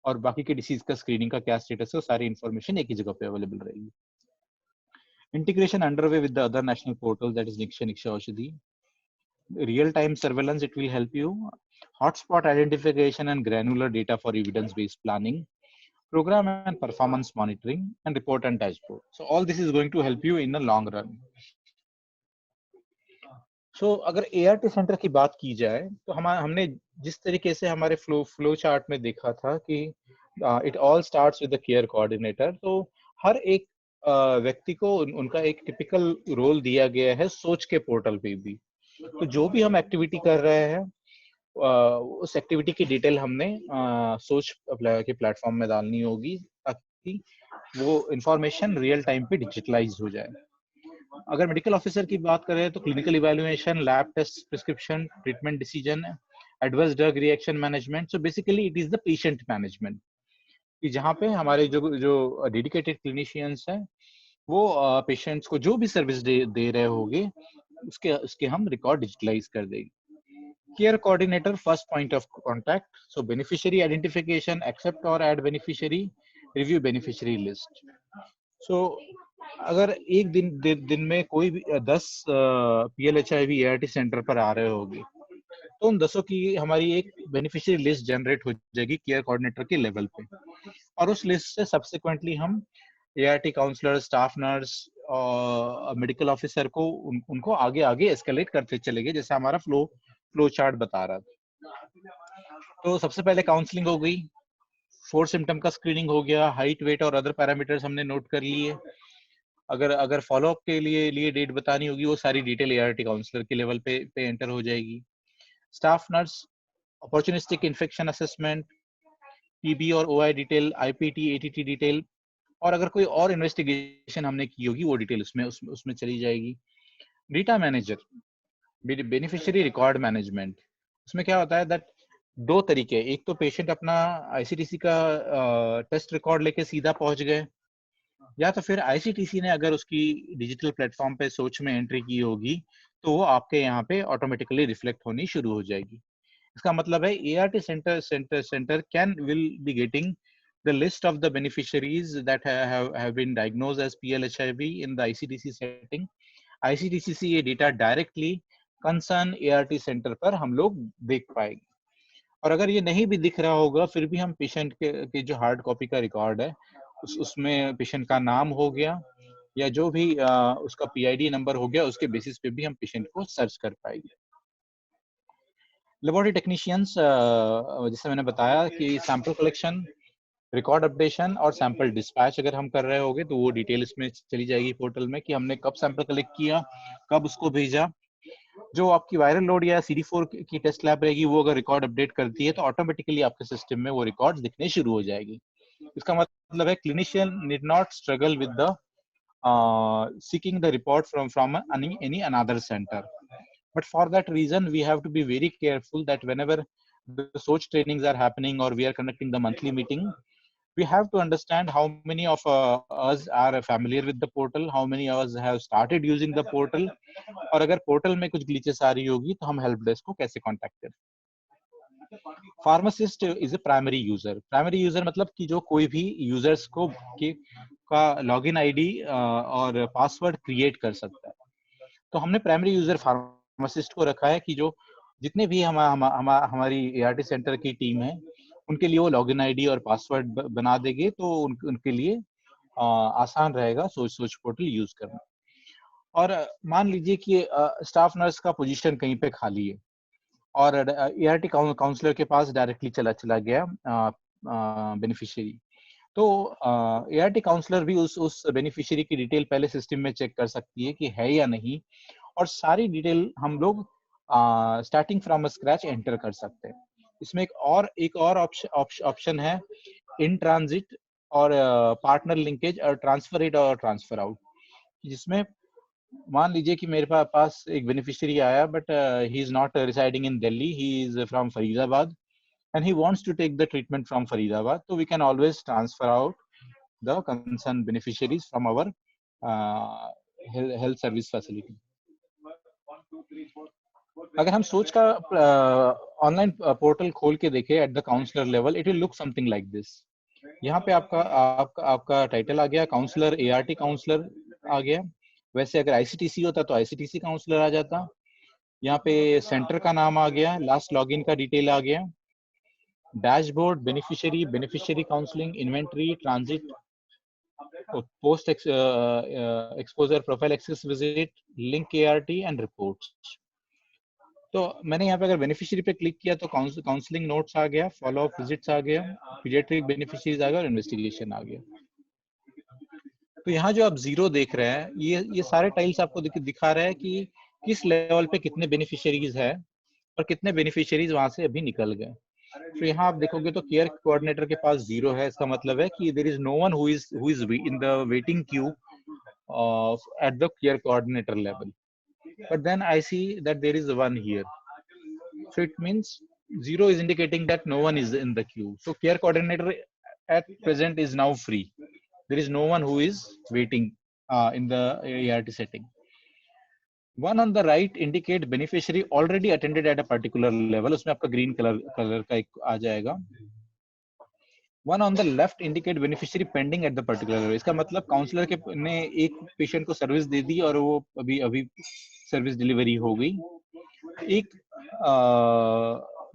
और बाकी के डिसीज का स्क्रीनिंग का क्या स्टेटस है, सारी इंफॉर्मेशन एक ही जगह पे अवेलेबल रहेगी. Integration underway with the other national portal that is Nikshay Aushadhi. Real time surveillance, it will help you. Hotspot identification and granular data for evidence based planning, program and performance monitoring, and report and dashboard. So all this is going to help you in the long run. So अगर ART centre की बात की जाए तो हमने जिस तरीके से हमारे फ्लो चार्ट में देखा था कि it all starts with the care coordinator, तो हर एक व्यक्ति को उनका एक टिपिकल रोल दिया गया है सोच के पोर्टल पे भी. तो जो भी हम एक्टिविटी कर रहे हैं उस एक्टिविटी की डिटेल हमने सोच के प्लेटफॉर्म में डालनी होगी ताकि वो इंफॉर्मेशन रियल टाइम पे डिजिटलाइज हो जाए. अगर मेडिकल ऑफिसर की बात करें तो clinical evaluation, lab test, prescription, treatment decision, adverse drug reaction management. So basically it is the patient management कि जहाँ पे हमारे जो डेडिकेटेड क्लिनिशियंस हैं वो पेशेंट्स को जो भी सर्विस दे रहे होंगे उसके हम रिकॉर्ड डिजिटलाइज कर देंगे. Care coordinator, first point of contact. So beneficiary identification, accept or add beneficiary, review beneficiary list. So अगर एक दिन में कोई भी 10 PLHIV ART सेंटर पर आ रहे होंगे तो उन 10 की हमारी एक बेनिफिशियरी लिस्ट जनरेट हो जाएगी केयर कोऑर्डिनेटर के लेवल पे और उस लिस्ट से सब्सिक्वेंटली हम ART काउंसलर, स्टाफ नर्स और मेडिकल ऑफिसर को उनको आगे एस्केलेट करते चले गए जैसे हमारा फ्लो चार्ट बता रहा था. तो सबसे पहले काउंसलिंग हो गई, 4 सिम्टम का स्क्रीनिंग हो गया, हाइट, वेट और अदर पैरामीटर्स हमने नोट कर लिए. अगर फॉलोअप के लिए डेट बतानी होगी वो सारी डिटेल ART काउंसलर के लेवल पे एंटर हो जाएगी. Staff nurse opportunistic infection assessment, PB और OI detail, IPT, ATT detail, और अगर कोई और इन्वेस्टिगेशन हमने की होगी वो डिटेल उसमें चली जाएगी। Data manager, beneficiary record management, उसमें क्या होता है दैट दो तरीके, एक तो पेशेंट अपना ICTC का टेस्ट रिकॉर्ड लेके सीधा पहुंच गए, या तो फिर ICTC ने अगर उसकी डिजिटल प्लेटफॉर्म पे सोच में एंट्री की होगी तो वो आपके यहाँ पे ऑटोमेटिकली रिफ्लेक्ट होनी शुरू हो जाएगी। इसका मतलब है ART center will be getting the list of the beneficiaries that have been diagnosed as PL-HIV in the ICTC setting. ICTC से ये data directly concern ART centre पर हम लोग देख पाएंगे। और अगर ये नहीं भी दिख रहा होगा फिर भी हम पेशेंट के जो हार्ड कॉपी का रिकॉर्ड है उसमें पेशेंट का नाम हो गया या जो भी उसका PID नंबर हो गया, उसके बेसिस पे भी हम पेशेंट को सर्च कर पाएंगे। लेबोरेटरी टेक्नीशियंस, जैसे मैंने बताया कि सैंपल कलेक्शन, रिकॉर्ड अपडेशन और सैंपल डिस्पैच अगर हम कर रहे होंगे तो वो डिटेल इसमें चली जाएगी पोर्टल में कि हमने कब सैंपल कलेक्ट किया, कब उसको भेजा। जो आपकी वायरल लोड या CD4 की टेस्ट लैब रहेगी वो अगर रिकॉर्ड अपडेट करती है तो ऑटोमेटिकली आपके सिस्टम में वो रिकॉर्ड दिखने शुरू हो जाएगी। इसका मतलब है clinician need not struggle with the seeking the report from any another center. But for that reason, we have to be very careful that whenever the SOCH trainings are happening or we are conducting the monthly meeting, we have to understand how many of us are familiar with the portal, how many of us have started using the portal, और अगर portal में कुछ glitches आ रही होगी तो हम help desk को कैसे कांटेक्ट करें। Pharmacist is a primary user. Primary user मतलब कि जो कोई भी यूजर्स को का लॉगिन आईडी और पासवर्ड क्रिएट कर सकता है। तो हमने प्राइमरी यूजर फार्मासिस्ट को रखा है कि जो जितने भी हमारी ART सेंटर की टीम है उनके लिए वो लॉगिन आईडी और पासवर्ड बना देंगे, तो उनके लिए आसान रहेगा सोच पोर्टल यूज करना। और मान लीजिए कि स्टाफ नर्स का पोजीशन कहीं पे खाली है और ART काउंसलर के पास डायरेक्टली चला गया बेनिफिशियरी, तो ART काउंसलर भी उस बेनिफिशियरी की डिटेल पहले सिस्टम में चेक कर सकती है कि है या नहीं, और सारी डिटेल हम लोग स्टार्टिंग फ्रॉम स्क्रैच एंटर कर सकते हैं। इसमें एक और ऑप्शन है इन ट्रांजिट और पार्टनर लिंकेज और ट्रांसफर इन और ट्रांसफर आउट, जिसमें मान लीजिए कि मेरे पास एक बेनिफिशियरी आया but he is not residing in Delhi, he is from Faridabad and he wants to take the treatment from Faridabad, so we can always transfer out the concerned beneficiaries from our health service facility. अगर हम सोच का online portal खोल के देखें at the counsellor level, it will look something like this. यहाँ पे आपका टाइटल आ गया, काउंसलर ART काउंसलर आ गया। वैसे अगर ICTC होता तो ICTC काउंसलर आ जाता। यहाँ पे सेंटर का नाम आ गया, लास्ट लॉगिन का डिटेल आ गया, dashboard, beneficiary counselling, inventory, transit, post exposure, profile access visit, link ART and reports. तो मैंने यहाँ पे अगर बेनिफिशियरी पे क्लिक किया तो काउंसलिंग नोट्स आ गया, फॉलो अप विजिट्स आ गया, पीडियाट्रिक बेनिफिशियरीज आ गया और इन्वेस्टिगेशन आ गया। तो यहाँ जो आप जीरो देख रहे हैं, ये सारे टाइल्स आपको दिखा रहा है कि किस लेवल पे कितने बेनिफिशियरीज है और कितने बेनिफिशियरीज वहां से अभी निकल गए। तो यहाँ आप देखोगे तो केयर कोऑर्डिनेटर के पास 0 है। इसका मतलब है कि there is no one who is in the waiting queue at the care coordinator level, but then I see that there is 1 here, so it means 0 is indicating that no one is in the queue. So care coordinator at present is now free. There is no one who is waiting in the ART setting. One on the right indicate beneficiary already attended at a particular level, उसमें आपका green color का एक आ जाएगा। One on the left indicate beneficiary pending at the particular level. इसका मतलब counsellor के ने एक पेशेंट को सर्विस दे दी और वो अभी सर्विस डिलीवरी हो गई। एक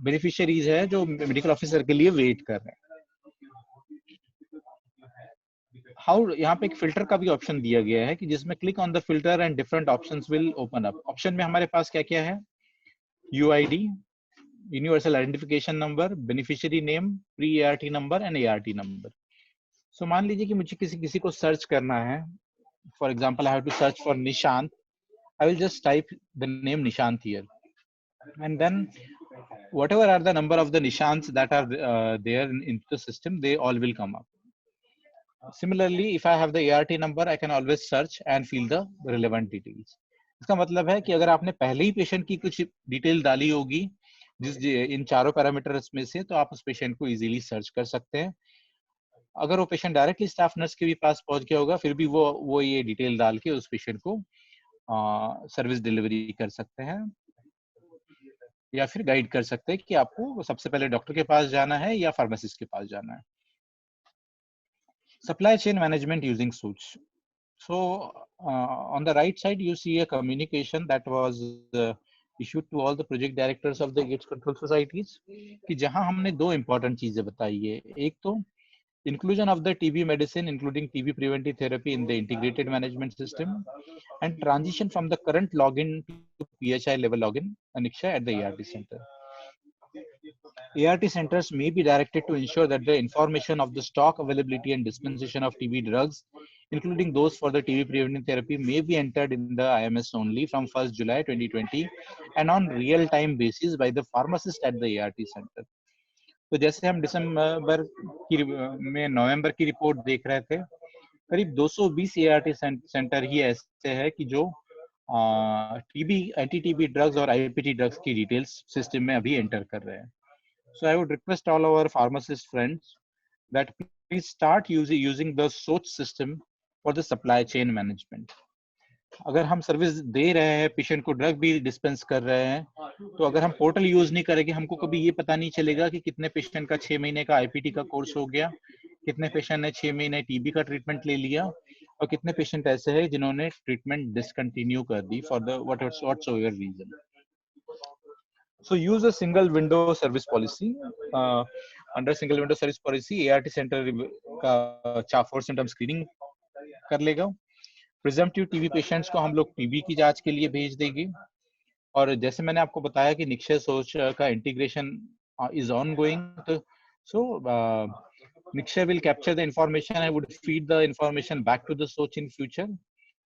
बेनिफिशियरीज है जो मेडिकल ऑफिसर के लिए वेट कर रहे हैं। यहाँ पे एक फिल्टर का भी ऑप्शन दिया गया है कि जिसमें click on the filter and different options will open up. Option में हमारे पास क्या क्या है, UID, universal identification number, beneficiary name, pre ART number and ART number. So मान लीजिए कि मुझे किसी को सर्च करना है, for example I have to search for Nishant, I will just type the name Nishant here and then whatever are the number of the nishans that are there in the system, they all will come up. Similarly, if I have the ART number, I can always search and fill the relevant details. इसका मतलब है कि अगर आपने पहले ही patient की कुछ detail डाली होगी इन चारों पैरामीटर्स में से, तो आप उस पेशेंट को इजीली सर्च कर सकते हैं. अगर वो पेशेंट डायरेक्टली स्टाफ नर्स के भी पास पहुंच गया होगा, फिर भी वो ये डिटेल डाल के उस पेशेंट को सर्विस डिलीवरी कर सकते हैं, या फिर गाइड कर सकते हैं कि आपको सबसे पहले डॉक्टर के पास जाना है या फार्मासिस्ट के पास जाना है. Supply chain management using Soch. So on the right side, you see a communication that was issued to all the project directors of the AIDS control societies, कि जहां हमने दो important चीजें बताई है. एक तो inclusion of the TB medicine, including TB preventive therapy in the integrated management system, and transition from the current login to PHI level login, Aniksha, at the ART center. ART centers may be directed to ensure that the information of the stock availability and dispensation of TB drugs, including those for the TB preventive therapy, may be entered in the IMS only from 1st July 2020 and on real-time basis by the pharmacist at the ART center. तो जैसे हम दिसंबर में नवंबर की report देख रहे थे, करीब 220 ART centre ही ऐसे हैं कि जो टीबी, एंटी टीबी ड्रग्स और आईपीटी ड्रग्स की डिटेल्स सिस्टम में अभी एंटर कर रहे हैं. So I would request all our pharmacist friends that please start using the Soch system for the supply chain management. अगर हम सर्विस दे रहे हैं, पेशेंट को ड्रग भी डिस्पेंस कर रहे हैं, तो अगर हम पोर्टल यूज नहीं करेंगे, हमको कभी ये पता नहीं चलेगा कि कितने पेशेंट का 6 महीने का आईपीटी का कोर्स हो गया, कितने पेशेंट ने 6 महीने टीबी का ट्रीटमेंट ले लिया, और कितने पेशेंट ऐसे हैं जिन्होंने ट्रीटमेंट डिसकंटिन्यू कर दी for the whatsoever reason. So use a single window service policy. Under single window service policy, ART center का 4 symptom screening कर लेगा. Presumptive TB patients को हम लोग TB की जांच के लिए भेज देंगे. और जैसे मैंने आपको बताया कि निक्षय सोच का integration is ongoing. So Nikshay will capture the information and would feed the information back to the Soch in future.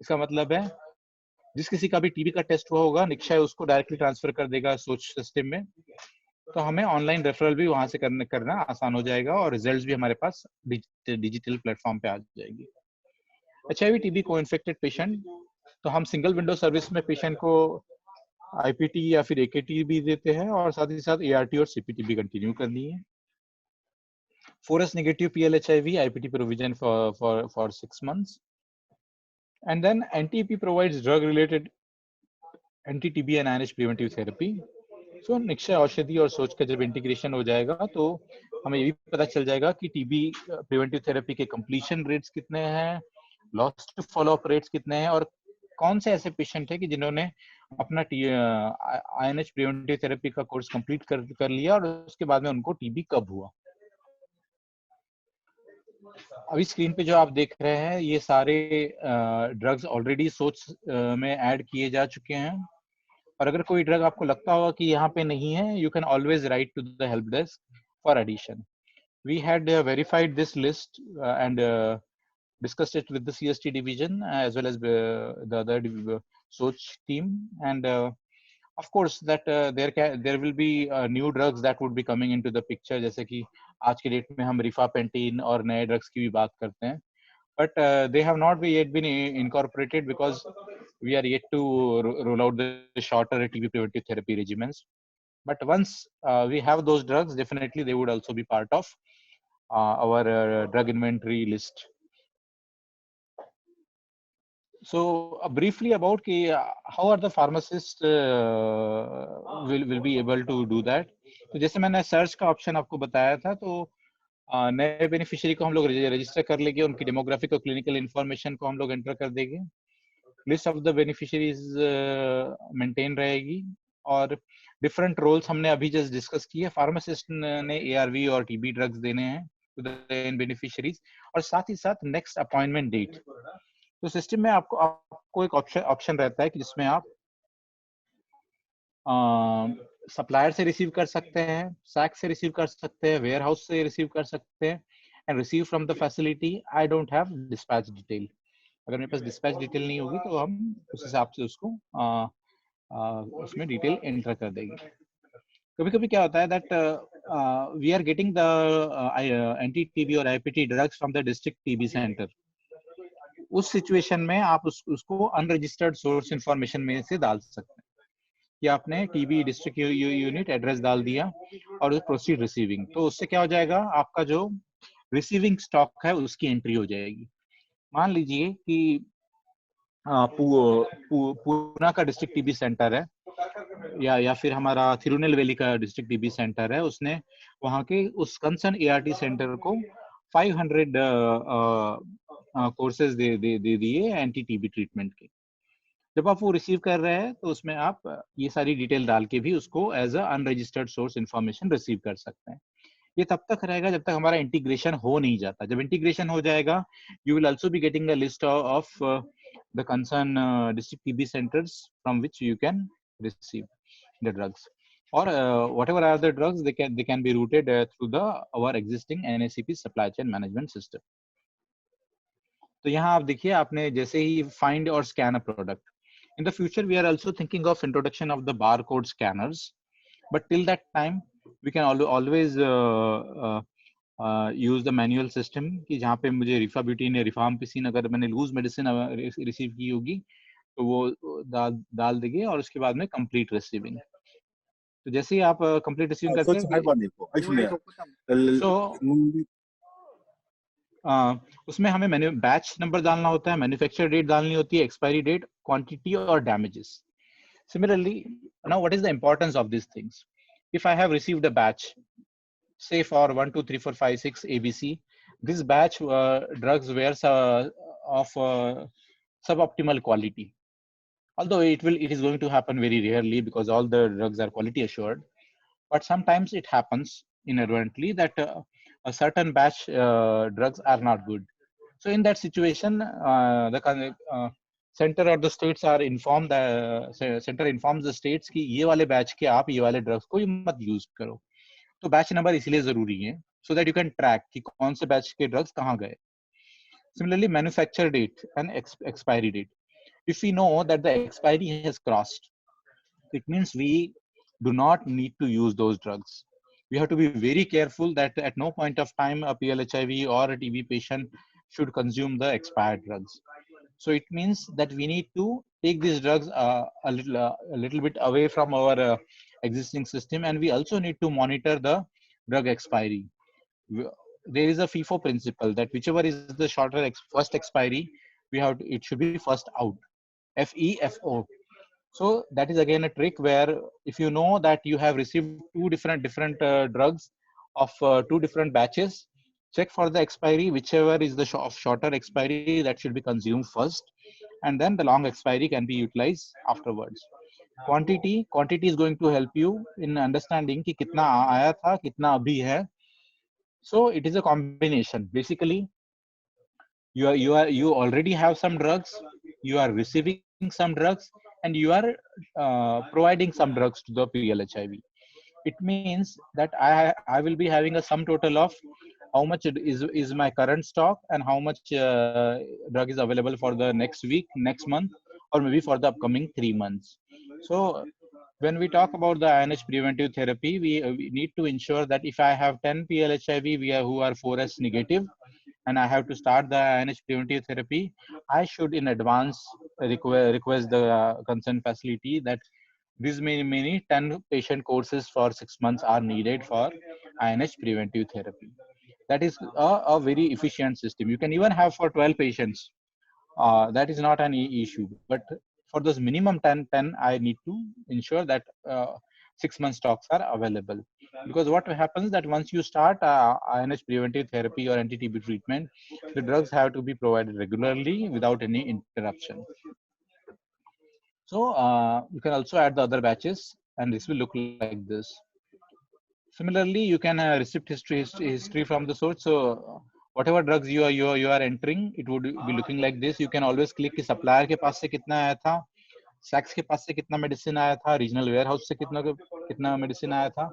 इसका मतलब है जिस किसी का भी टीबी का टेस्ट हुआ होगा, निक्षय उसको डायरेक्टली ट्रांसफर कर देगा सोच सिस्टम में, तो हमें ऑनलाइन रेफरल भी वहां से करना आसान हो जाएगा और रिजल्ट्स भी हमारे पास डिजिटल प्लेटफॉर्म पे आ जाएगी. एचआईवी टीबी को इन्फेक्टेड पेशेंट, तो हम सिंगल विंडो सर्विस में पेशेंट को आईपीटी या फिर एकेटी भी देते हैं, और साथ ही साथ एआरटी और सीपीटी भी कंटिन्यू करनी है. 4S negative PL-HIV IPT provision for 6 months. And then NTP provides drug-related anti-TB and INH preventive therapy. So Nikshay औषधि और सोच का जब इंटीग्रेशन हो जाएगा, तो हमें ये भी पता चल जाएगा कि टीबी प्रिवेंटिव थेरेपी के कंप्लीशन रेट्स कितने हैं, लॉस्ट टू फॉलोअप रेट्स कितने हैं, और कौन से ऐसे पेशेंट हैं कि जिन्होंने अपना INH प्रिवेंटिव थेरेपी का कोर्स कंप्लीट कर लिया और उसके बाद में उनको टीबी कब हुआ. अभी स्क्रीन पे जो आप देख रहे हैं, ये सारे ड्रग्स ऑलरेडी सोच में ऐड किए जा चुके हैं, और अगर कोई ड्रग आपको लगता होगा कि यहाँ पे नहीं है, you can always write to the help desk for addition. We had verified this list and discussed it with the CST division as well as the other Soch team, and of course that there will be new drugs that would be coming into the picture, जैसे कि आज के date में हम रिफापेंटिन और नए drugs की भी बात करते हैं, but they have not yet been incorporated because we are yet to roll out the shorter TB preventive therapy regimens. But once we have those drugs, definitely they would also be part of our drug inventory list. So briefly about how are the pharmacists will be able to do that. तो जैसे मैंने search का option आपको बताया था, तो नए beneficiary को हम लोग रजिस्टर कर लेंगे, उनकी डेमोग्राफिक और क्लिनिकल इंफॉर्मेशन को हम लोग एंटर कर देंगे, list of the beneficiaries maintain रहेगी, और डिफरेंट रोल्स हमने अभी जस्ट डिस्कस किए. फार्मासिस्ट ने ARV और TB ड्रग्स देने हैं टू द बेनिफिशियरीज, और साथ ही साथ नेक्स्ट अपॉइंटमेंट डेट. तो सिस्टम में आपको एक ऑप्शन रहता है कि जिसमें आप सप्लायर से रिसीव कर सकते हैं, सैक से रिसीव कर सकते हैं, वेयर हाउस से रिसीव कर सकते हैं, and receive from the facility. I don't have dispatch detail. अगर मेरे पास डिस्पैच डिटेल नहीं होगी, तो हम उस हिसाब से उसको उसमें डिटेल एंटर कर देंगे. कभी कभी क्या होता है that we are getting the anti TB और IPT drugs from the district TB centre. उस सिचुएशन में आप उसको अनरजिस्टर्ड सोर्स इंफॉर्मेशन में से डाल सकते हैं कि आपने टीबी डिस्ट्रिक्ट यूनिट एड्रेस डाल दिया और प्रोसीड रिसीविंग. तो उससे क्या हो जाएगा, आपका जो रिसीविंग स्टॉक है उसकी एंट्री हो जाएगी. मान लीजिए कि पूना का डिस्ट्रिक्ट टीबी सेंटर है या फिर हमारा तिरुनेलवेली का डिस्ट्रिक्ट टीबी सेंटर है, उसने वहां के उस कंसर्न एआरटी सेंटर को 500 कोर्सेज दे दिए एंटी टीबी ट्रीटमेंट के. जब आप वो रिसीव कर रहे हैं तो उसमें आप ये सारी डिटेल डाल के भी उसको as a unregistered source information receive कर सकते हैं. ये तब तक रहेगा जब तक हमारा इंटीग्रेशन हो नहीं जाता. जब इंटीग्रेशन हो जाएगा, you will also be getting a list of the concern district TB centres from which you can receive the drugs, or whatever are the drugs, they can be routed through the our existing NACP supply chain management system. तो यहाँ आप देखिए, आपने जैसे ही find or scan a product. In the future we are also thinking of introduction of the barcode scanners, but till that time we can always use the manual system कि जहाँ पे मुझे रिफाब्यूटिन या रिफाम्पिसिन अगर मैंने लूज मेडिसिन रिसीव की होगी तो वो डाल देंगे और उसके बाद में कंप्लीट रिसीविंग. तो जैसे ही आप कंप्लीट रिसीविंग करते हैं तो उसमें हमें बैच नंबर डालना होता है, मैन्युफैक्चर डेट डालनी होती है, एक्सपायरी डेट, क्वांटिटी और damages. Similarly, now what is the importance of these things? If I have received a batch, say for 1, 2, 3, 4, 5, 6 ABC, this batch drugs were of suboptimal quality. Although it is going to happen very rarely because all the drugs are quality assured, but sometimes it happens inadvertently that a certain batch drugs are not good. So in that situation, the center or the states are informed, center informs the states कि ये वाले batch के आप ये वाले drugs को मत use करो. तो बैच नंबर इसलिए जरूरी है so that you can track कि कौन से बैच के ड्रग्स कहाँ गए. Similarly, manufacture date and expiry date. If we know that the expiry has crossed, it means we do not need to use those drugs. We have to be very careful that at no point of time a PLHIV or a TB patient should consume the expired drugs. So it means that we need to take these drugs a little bit away from our existing system, and we also need to monitor the drug expiry. There is a FIFO principle that whichever is the shorter first expiry, it should be first out. FEFO. So that is again a trick where if you know that you have received two different drugs of two different batches, check for the expiry, whichever is the shorter expiry that should be consumed first, and then the long expiry can be utilized afterwards. Quantity is going to help you in understanding कि कितना आया था, कितना अभी है. So it is a combination. Basically, you already have some drugs, you are receiving some drugs, and you are providing some drugs to the PLHIV. It means that I will be having a sum total of how much is my current stock and how much drug is available for the next week, next month, or maybe for the upcoming 3 months. So when we talk about the INH preventive therapy, we need to ensure that if I have 10 PLHIV who are 4S negative, and I have to start the INH preventive therapy, I should in advance request the concerned facility that these many 10 patient courses for 6 months are needed for INH preventive therapy. That is a very efficient system. You can even have for 12 patients. That is not an issue. But for those minimum 10, I need to ensure that 6 month stocks are available. Because what happens that once you start INH preventive therapy or anti-TB treatment, the drugs have to be provided regularly without any interruption. So you can also add the other batches, and this will look like this. Similarly, you can receipt history from the source. So whatever drugs you are entering, it would be looking like this. You can always click कि supplier के पास से कितना आया था, सैक्स के पास से कितना medicine आया था, रीजनल वेयर हाउस से कितना मेडिसिन आया था,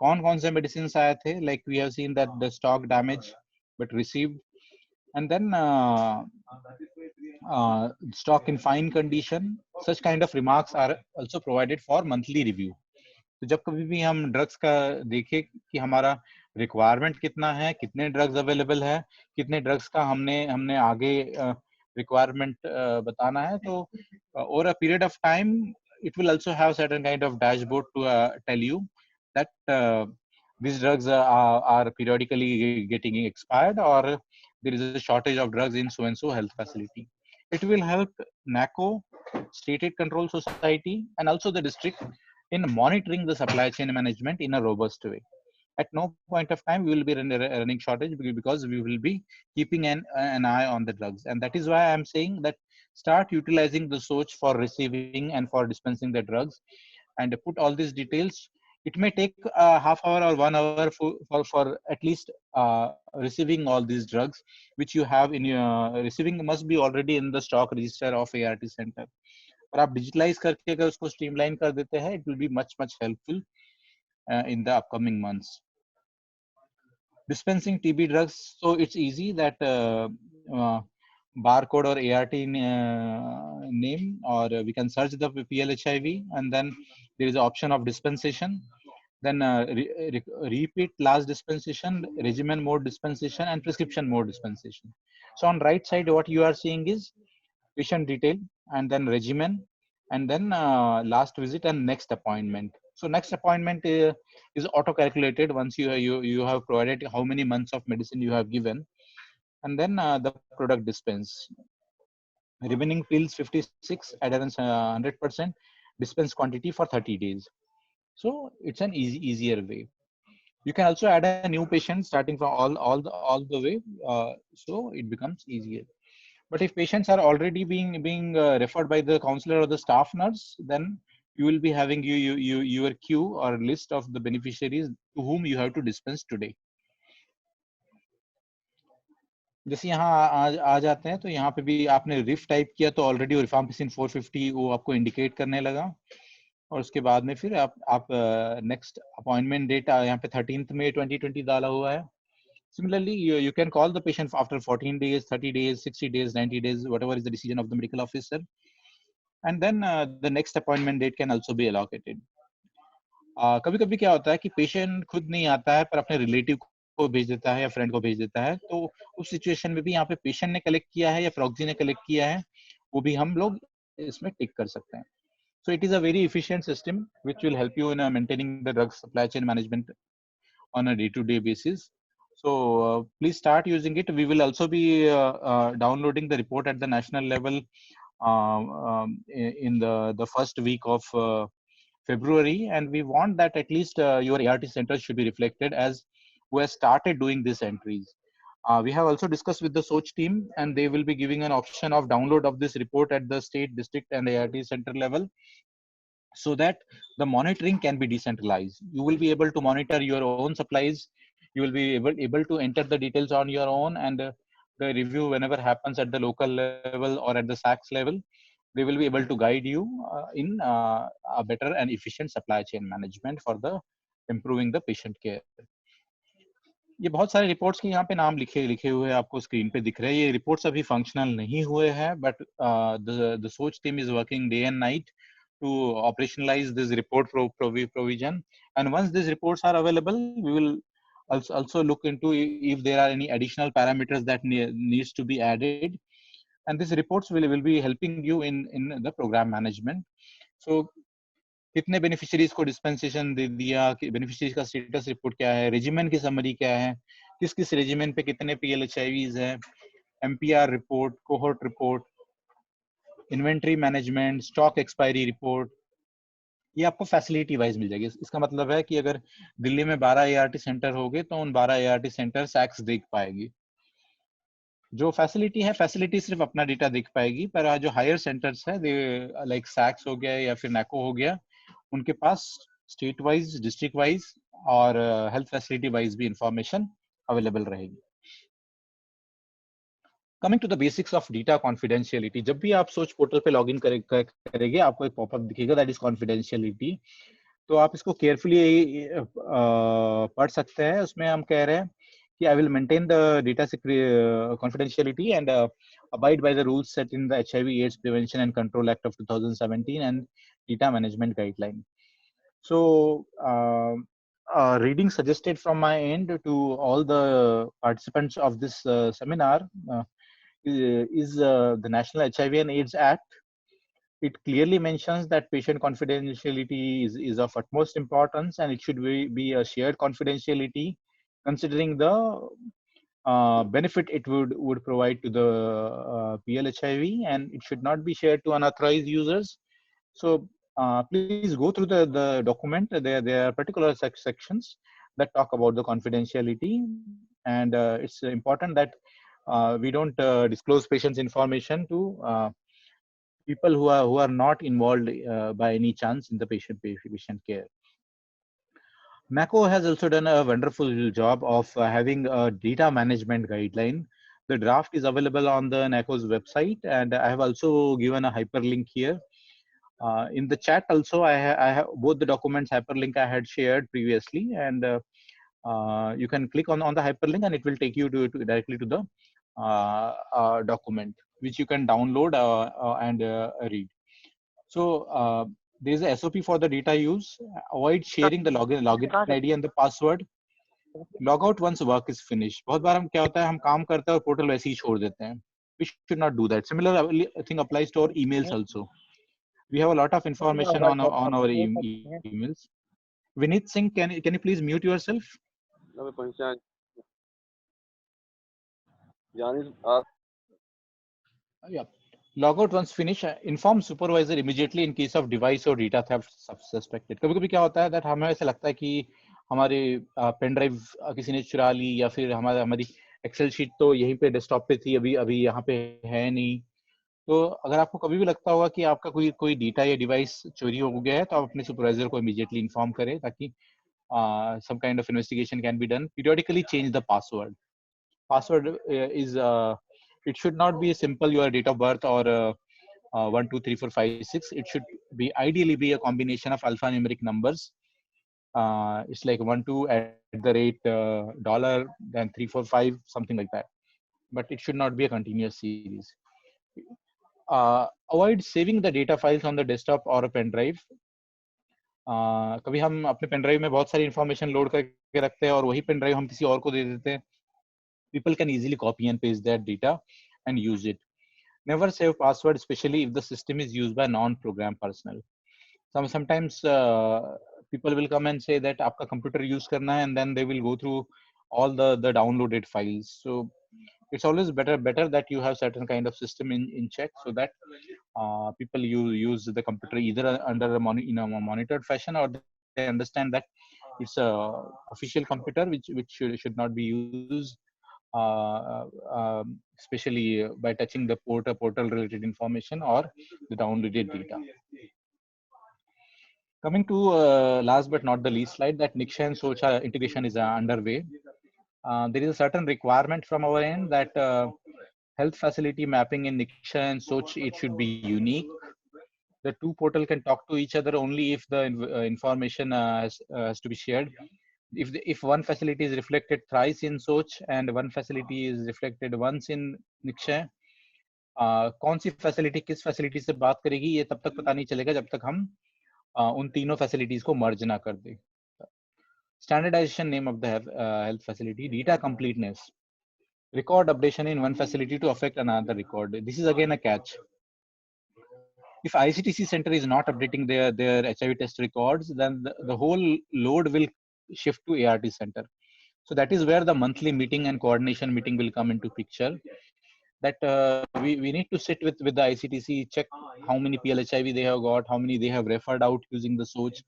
कौन से मेडिसिन आए थे, like we have seen that the stock damage but received, and then stock in fine condition. Such kind of remarks are also provided for monthly review. तो जब कभी भी हम ड्रग्स का देखें कि हमारा रिक्वायरमेंट कितना है, कितने ड्रग्स अवेलेबल है, कितने ड्रग्स का हमने हमने आगे रिक्वायरमेंट बताना है, तो over a period of time it will also have certain kind of dashboard to tell you that these drugs are periodically getting expired, or there is a shortage of drugs in so and so health facility. It will help NACO, State Aid Control Society, and also the district in monitoring the supply chain management in a robust way. At no point of time we will be running shortage, because we will be keeping an eye on the drugs. And that is why I'm saying that start utilizing the Soch for receiving and for dispensing the drugs, and put all these details. It may take a half hour or 1 hour for at least receiving all these drugs which you have in your receiving must be already in the stock register of ART center. और आप digitalise करके अगर उसको streamline कर देते हैं, it will be much helpful in the upcoming months. Dispensing TB drugs, so it's easy that barcode or ART name, or we can search the PLHIV, and then there is an option of dispensation, then repeat last dispensation, regimen mode dispensation, and prescription mode dispensation. So on right side what you are seeing is patient detail, and then regimen, and then last visit and next appointment. So next appointment is auto calculated once you have provided how many months of medicine you have given, and then the product dispense. Remaining pills 56, adherence 100%, dispense quantity for 30 days. So it's an easier way. You can also add a new patient starting from all the way, so it becomes easier. But if patients are already being referred by the counselor or the staff nurse, then you will be having your queue or list of the beneficiaries to whom you have to dispense today. जैसे यहाँ आ जाते हैं, तो यहाँ पे भी आपने रिफ type किया तो ऑलरेडी रिफाम्पिसिन 450 वो आपको इंडिकेट करने लगा, और उसके बाद में फिर आप नेक्स्ट अपॉइंटमेंट डेट यहाँ पे 13th May 2020 डाला हुआ है. Similarly, you can call the patient after 14 days, 30 days, 60 days, 90 days, whatever is the decision of the medical officer. And then the next appointment date can also be allocated. कभी कभी क्या होता है कि patient खुद नहीं आता है पर अपने रिलेटिव को भेज देता है या फ्रेंड को भेज देता है, तो उस सिचुएशन में भी यहाँ पे पेशेंट ने कलेक्ट किया है या प्रॉक्सी ने कलेक्ट किया है, वो भी हम लोग इसमें टिक कर सकते हैं. So it is a very efficient system which will help you in maintaining the drug supply chain management on a day-to-day basis. So please start using it. We will also be downloading the report at the national level in the first week of February, and we want that at least your ART centers should be reflected as who has started doing these entries. We have also discussed with the Soch team, and they will be giving an option of download of this report at the state, district, and ART center level, so that the monitoring can be decentralized. You will be able to monitor your own supplies. You will be able to enter the details on your own, and the review whenever happens at the local level or at the SACS level, they will be able to guide you in a better and efficient supply chain management for the improving the patient care. ये बहुत सारे reports के यहाँ पे नाम लिखे हुए आपको स्क्रीन पे दिख रहे हैं. ये रिपोर्ट्स अभी फंक्शनल नहीं हुए हैं, but the Soch team is working day and night to operationalize this report provision. And once these reports are available, we will also look into if there are any additional parameters that needs to be added. And these reports will be helping you in the program management. So कितने beneficiaries को dispensation दे दिया, beneficiaries का status report क्या है, regiment की summary क्या है, किस किस रेजिमेंट पे कितने PLHIVs हैं, MPR report, cohort report, inventory management, stock expiry report, ये आपको फैसिलिटी वाइज मिल जाएगी. इसका मतलब है कि अगर दिल्ली में 12 ART सेंटर हो गए तो उन 12 ART सेंटर सैक्स देख पाएगी. जो फैसिलिटी है, फैसिलिटी सिर्फ अपना डेटा देख पाएगी, पर जो हायर सेंटर्स है, लाइक सैक्स हो गया या फिर नैको हो गया, उनके पास स्टेट वाइज, डिस्ट्रिक्ट वाइज और हेल्थ फैसिलिटी वाइज भी इंफॉर्मेशन अवेलेबल रहेगी. Coming to the basics of data confidentiality. जब भी आप सोच पोर्टल पे लॉगिन करेंगे, आपको एक पॉपअप दिखेगा, दैट इज कॉन्फिडेंशियलिटी. तो आप इसको केयरफुली पढ़ सकते हैं. उसमें हम कह रहे हैं कि I will maintain the data confidentiality and abide by the rules set in the HIV/AIDS Prevention and Control Act of 2017 and Data Management Guideline. So, reading suggested from my end to all the participants of this seminar is the National HIV and AIDS Act. It clearly mentions that patient confidentiality is of utmost importance, and it should be a shared confidentiality, considering the benefit it would provide to the PLHIV, and it should not be shared to unauthorized users. So please go through the document. There are particular sections that talk about the confidentiality, and it's important that we don't disclose patients' information to people who are not involved by any chance in the patient care. NACO has also done a wonderful job of having a data management guideline. The draft is available on the NACO's website, and I have also given a hyperlink here. In the chat also, I have both the documents hyperlink I had shared previously, and you can click on the hyperlink and it will take you to directly to the document, which you can download and read. So there is a SOP for the data use. Avoid sharing the login ID and the password. Log out once work is finished. बहुत बार हम क्या होता है, हम काम करते हैं और पोर्टल वैसे ही छोड़ देते हैं. We should not do that. Similar thing applies to our emails also. We have a lot of information on our emails. Vinit Singh, can you please mute yourself? Yeah. Log out once finished. Inform supervisor immediately in case of device or data theft suspected. कभी-कभी क्या होता है that हमें ऐसा लगता है कि हमारे पेन ड्राइव किसी ने चुरा ली, या फिर हमारी एक्सेल शीट तो यहीं पे डेस्कटॉप पे थी, अभी यहाँ पे है नहीं. तो अगर आपको कभी भी लगता होगा कि आपका कोई डेटा या डिवाइस चोरी हो गया है, तो आप अपने सुपरवाइजर को इमीडिएटली इन्फॉर्म करें, ताकि some kind of investigation can be done. Periodically change the password. Password is it should not be simple your date of birth or 1 2 3 4 5 6. It should be ideally be a combination of alphanumeric numbers. It's like 1 2 at the rate dollar, then 3 4 5, something like that. But it should not be a continuous series. Avoid saving the data files on the desktop or a pen drive. कभी हम अपने pen drive में बहुत सारी information load करके रखते हैं और वही पेन ड्राइव हम किसी और को दे देते हैं. People can easily copy and paste that data and use it. Never save password, especially if the system is used by non-program personnel. Sometimes people will come and say that आपका computer use करना है, and then they will go through all the downloaded files. So it's always better that you have certain kind of system in check, so that people use the computer either under a monitored fashion, or they understand that it's a official computer which should not be used, especially by touching the portal related information or the downloaded data. Coming to last but not the least slide, that Niksha and Socha integration is underway. There is a certain requirement from our end that health facility mapping in Niksha and Soch, it should be unique. The two portal can talk to each other only if the information has to be shared. If one facility is reflected thrice in Soch and one facility is reflected once in Niksha, कौन सी facility किस facility से बात करेगी, ये तब तक पता नहीं चलेगा जब तक हम उन तीनों फैसिलिटीज को मर्ज ना कर दे. Standardization name of the health facility, data completeness, record updation in one facility to affect another record. This is again a catch. If ICTC center is not updating their HIV test records, then the whole load will shift to ART center. So that is where the monthly meeting and coordination meeting will come into picture. That we need to sit with the ICTC, check how many PLHIV they have got, how many they have referred out using the Soch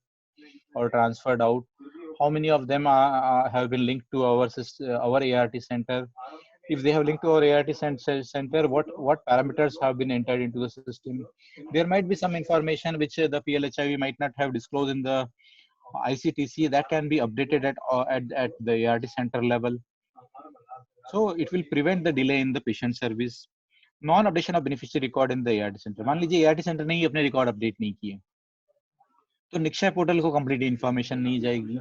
or transferred out, how many of them have been linked to our ART center. If they have linked to our ART center, what parameters have been entered into the system. There might be some information which the PLHIV might not have disclosed in the ICTC, that can be updated at the ART center level. So it will prevent the delay in the patient service. Non-updation of beneficiary record in the ART center. मान लीजिए ART center ने ही अपने record update नहीं किए, तो Niksha portal को complete information नहीं जाएगी.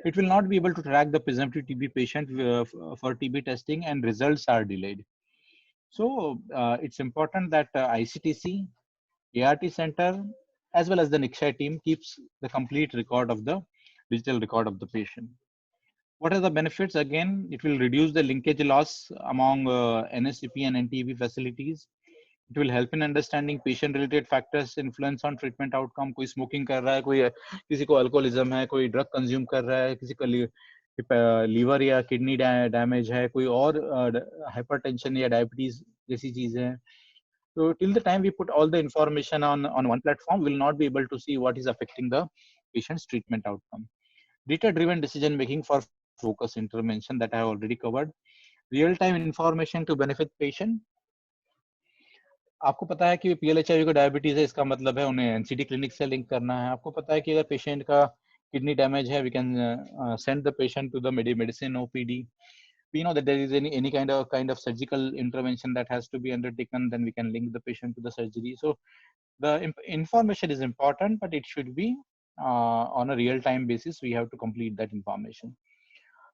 It will not be able to track the presumptive TB patient for TB testing, and results are delayed. So it's important that ICTC, ART center, as well as the Nikshay team keeps the complete record of the digital record of the patient. What are the benefits? Again, it will reduce the linkage loss among NSCP and NTB facilities. It will help in understanding patient-related factors influence on treatment outcome. कोई smoking कर रहा है, कोई किसी को alcoholism है, कोई drug consume कर रहा है, किसी का liver या kidney damage है, कोई और hypertension या diabetes जैसी चीजें हैं. So till the time we put all the information on one platform, we'll not be able to see what is affecting the patient's treatment outcome. Data-driven decision making for focus intervention that I have already covered. Real-time information to benefit patient. आपको पता है कि PLHIV को diabetes है, इसका मतलब है उन्हें NCD क्लिनिक से लिंक करना है. आपको पता है कि अगर पेशेंट का किडनी डैमेज है, we can send the patient to the medicine OPD. We know that there is any kind of surgical intervention that has to be undertaken, then we can link the patient to the surgery. So the information is important, but it should be on a real-time basis. We have to complete that information.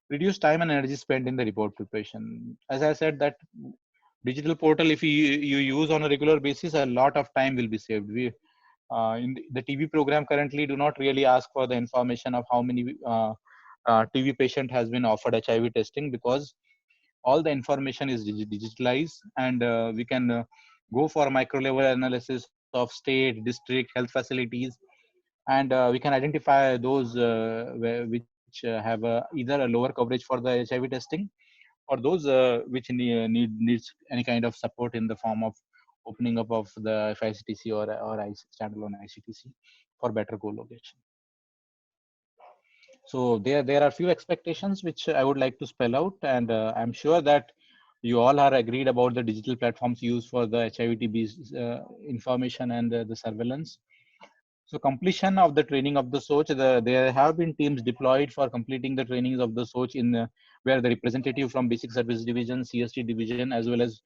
Reduce time and energy spent in the report preparation. As I said, that digital portal, if you use on a regular basis, a lot of time will be saved. We in the TB program currently do not really ask for the information of how many TB patient has been offered HIV testing, because all the information is digitalized, and we can go for micro level analysis of state, district, health facilities, and we can identify those which have either a lower coverage for the HIV testing, or those which needs any kind of support in the form of opening up of the FICTC or standalone ICTC for better co-location. So there are few expectations which I would like to spell out, and I'm sure that you all are agreed about the digital platforms used for the HIV/TB information and the surveillance. So completion of the training of the SOCH, there have been teams deployed for completing the trainings of the SOCH where the representative from Basic Service Division, CST Division, as well as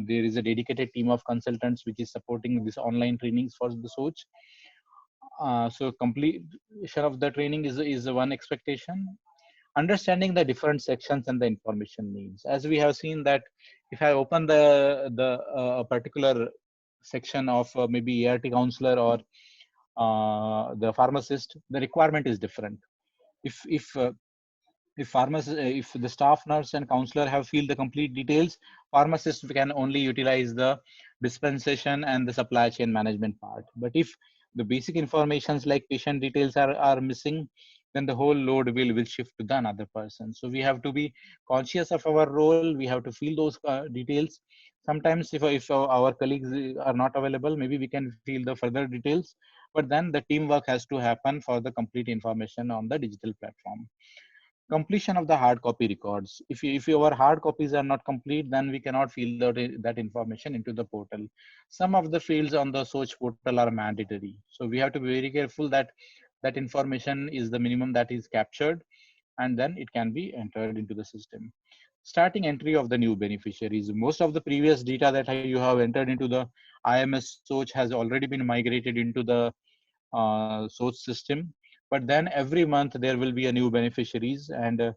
there is a dedicated team of consultants which is supporting this online trainings for the SOCH. So completion of the training is one expectation. Understanding the different sections and the information needs. As we have seen that if I open the particular section of maybe ART counselor or the pharmacist, the requirement is different. If the staff nurse and counselor have filled the complete details, pharmacists can only utilize the dispensation and the supply chain management part. But if the basic informations like patient details are missing, then the whole load will shift to the another person. So we have to be conscious of our role. We have to fill those details. Sometimes if our colleagues are not available, maybe we can fill the further details, but then the teamwork has to happen for the complete information on the digital platform. Completion of the hard copy records. If our hard copies are not complete, then we cannot fill that information into the portal. Some of the fields on the SOCH portal are mandatory. So we have to be very careful that that information is the minimum that is captured, and then it can be entered into the system. Starting entry of the new beneficiaries. Most of the previous data that you have entered into the IMS SOCH has already been migrated into the SOCH system. But then every month there will be a new beneficiaries, and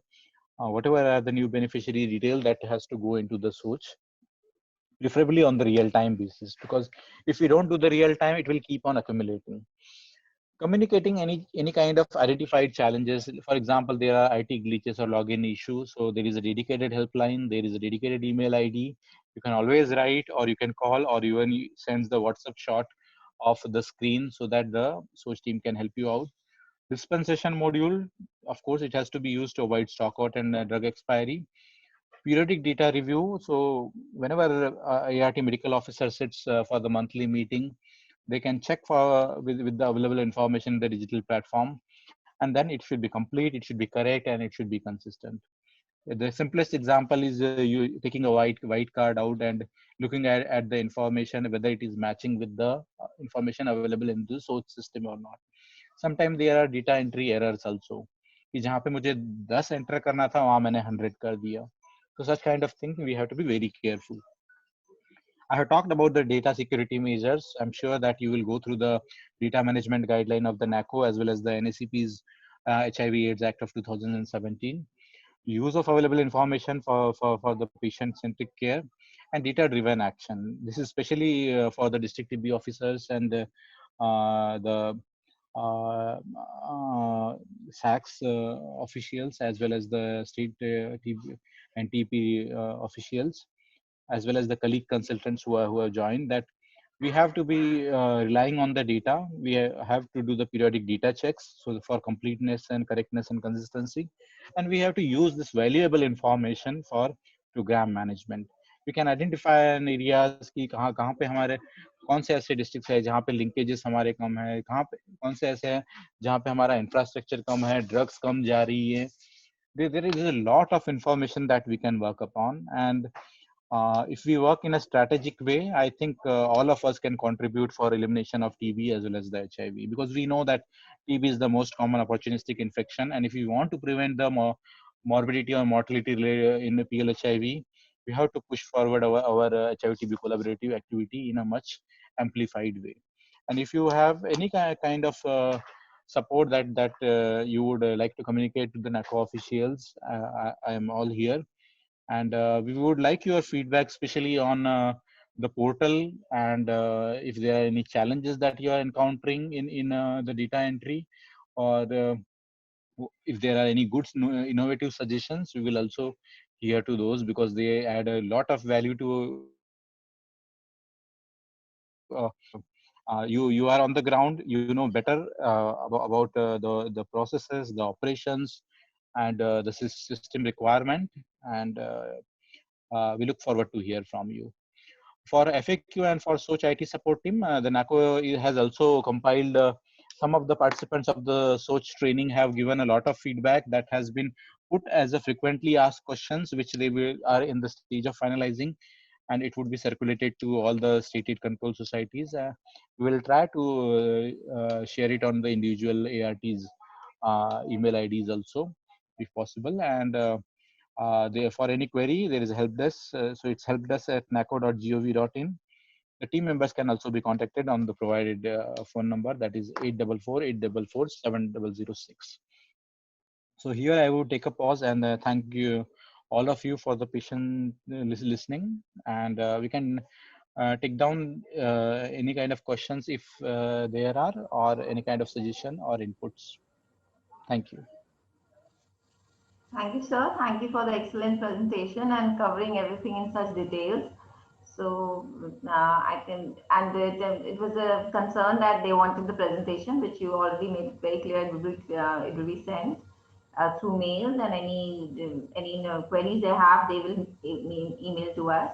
whatever are the new beneficiary detail that has to go into the SOCH, preferably on the real-time basis, because if we don't do the real time, it will keep on accumulating. Communicating any kind of identified challenges. For example, there are IT glitches or login issues. So there is a dedicated helpline, there is a dedicated email ID. You can always write, or you can call, or even send the WhatsApp shot of the screen so that the SOCH team can help you out. Dispensation module, of course, it has to be used to avoid stockout and drug expiry. Periodic data review. So whenever ART medical officer sits for the monthly meeting, they can check for with the available information in the digital platform, and then it should be complete, it should be correct, and it should be consistent. The simplest example is you taking a white card out and looking at the information, whether it is matching with the information available in the SOCH system or not. Sometimes there are data entry errors also. कि जहाँ पे मुझे 10 enter करना था, वहाँ मैंने 100 कर दिया. So such kind of thing we have to be very careful. I have talked about the data security measures. I'm sure that you will go through the data management guideline of the NACO as well as the NACP's HIV/AIDS Act of 2017. Use of available information for the patient-centric care. and data-driven action. This is especially for the district TB officers and the SACS officials, as well as the state TB and TP officials, as well as the colleague consultants who have joined, that we have to be relying on the data. We have to do the periodic data checks, so for completeness and correctness and consistency, and we have to use this valuable information for program management. We can identify an areas कि कहाँ पे हमारे कौन से ऐसे district है जहाँ पे लिंकेजेस हमारे कम है, कहाँ पे कौन से ऐसे हैं जहाँ पे हमारा इंफ्रास्ट्रक्चर कम है, ड्रग्स कम जा रही है. There is a lot of information that we can work upon, and if we work in a strategic way, I think all of us can contribute for elimination of TB as well as the HIV, because we know that TB is the most common opportunistic infection, and if we want to prevent the morbidity or mortality in the PLHIV, we have to push forward our HIV-TB collaborative activity in a much amplified way. And if you have any kind of support that you would like to communicate to the NACO officials, I am all here. And we would like your feedback, especially on the portal, and if there are any challenges that you are encountering in the data entry, or if there are any good innovative suggestions, we will also hear to those, because they add a lot of value to you are on the ground, you know better about the processes, the operations, and the system requirement, and we look forward to hear from you. For FAQ and for SOCH IT support team, the NACO has also compiled some of the participants of the SOCH training have given a lot of feedback that has been put as a frequently asked questions, which they are in the stage of finalizing, and it would be circulated to all the stated control societies. We will try to share it on the individual ARTs email IDs also, if possible. And for any query, there is a help desk. So it's helpdesk@naco.gov.in. The team members can also be contacted on the provided phone number, that is 844-844-7006. So here I would take a pause and thank you, all of you, for the patient listening, and we can take down any kind of questions if there are, or any kind of suggestion or inputs. Thank you. Thank you, sir. Thank you for the excellent presentation and covering everything in such details. So I can, and it was a concern that they wanted the presentation, which you already made very clear. It will be sent through mails, and any queries they have, they will email to us.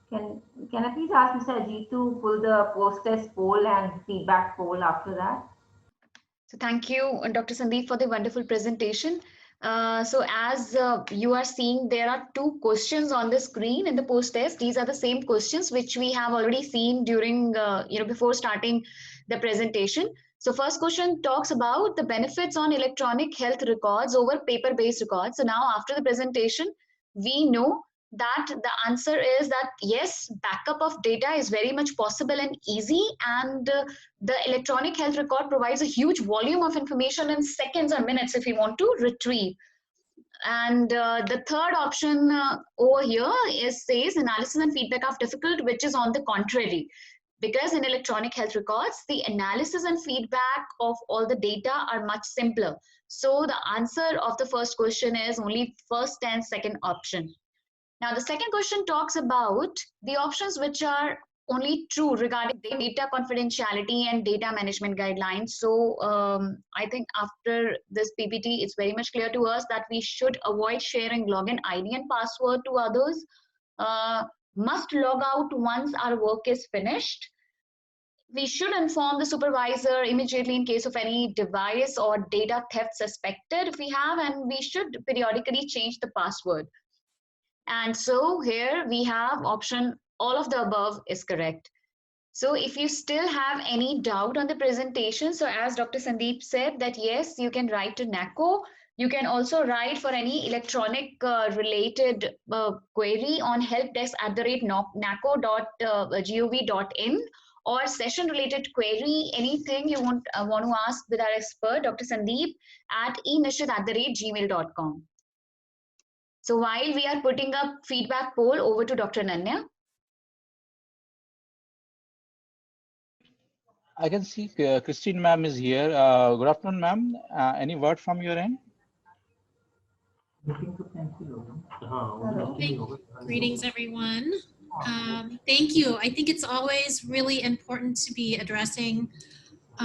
Can I please ask Mr. Ajit to pull the post-test poll and feedback poll after that? So thank you, Dr. Sandeep, for the wonderful presentation. So as you are seeing, there are two questions on the screen in the post-test. These are the same questions which we have already seen during, before starting the presentation. So first question talks about the benefits on electronic health records over paper-based records. So now after the presentation, we know that the answer is that yes, backup of data is very much possible and easy, and the electronic health record provides a huge volume of information in seconds or minutes if we want to retrieve. And the third option over here says analysis and feedback are difficult, which is on the contrary, because in electronic health records, the analysis and feedback of all the data are much simpler. So the answer of the first question is only first and second option. Now, the second question talks about the options which are only true regarding data confidentiality and data management guidelines. So I think after this PPT, it's very much clear to us that we should avoid sharing login ID and password to others. Must log out once our work is finished. We should inform the supervisor immediately in case of any device or data theft suspected if we have, and we should periodically change the password. And so here we have option, all of the above is correct. So if you still have any doubt on the presentation, so as Dr. Sandeep said that yes, you can write to NACO. You can also write for any electronic related query on helpdesk@naco.gov.in, or session related query, anything you want to ask with our expert, Dr. Sandeep, at enishit@gmail.com. So while we are putting up feedback poll over to Dr. Nanya, I can see Christine ma'am is here. Good afternoon, ma'am. Any word from your end? Greetings, everyone. Thank you. I think it's always really important to be addressing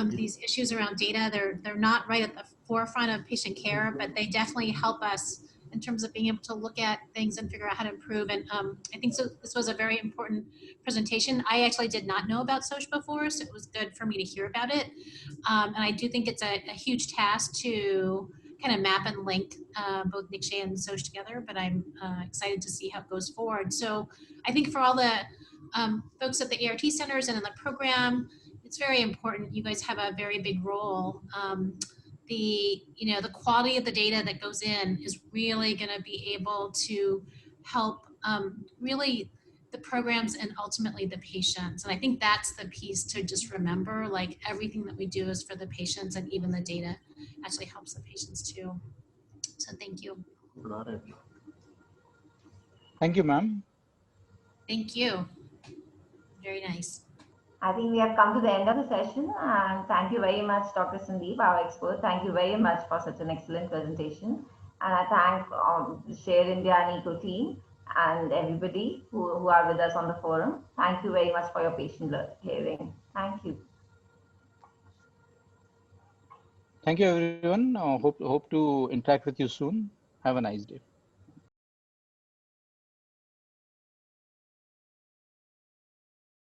these issues around data. They're not right at the forefront of patient care, but they definitely help us in terms of being able to look at things and figure out how to improve. And I think so. This was a very important presentation. I actually did not know about SOCH before, so it was good for me to hear about it. And I do think it's a huge task to kind of map and link both NCSHE and SOCH together, but I'm excited to see how it goes forward. So I think for all the folks at the ART centers and in the program, it's very important. You guys have a very big role. The quality of the data that goes in is really going to be able to help really the programs and ultimately the patients. And I think that's the piece to just remember, like everything that we do is for the patients, and even the data actually helps the patients too. So thank you. Thank you, ma'am. Thank you. Very nice. I think we have come to the end of the session, and thank you very much, Dr. Sandeep, our expert. Thank you very much for such an excellent presentation. And I thank the Share India and ECO team and everybody who are with us on the forum. Thank you very much for your patient hearing. Thank you. Thank you, everyone. Hope to interact with you soon. Have a nice day.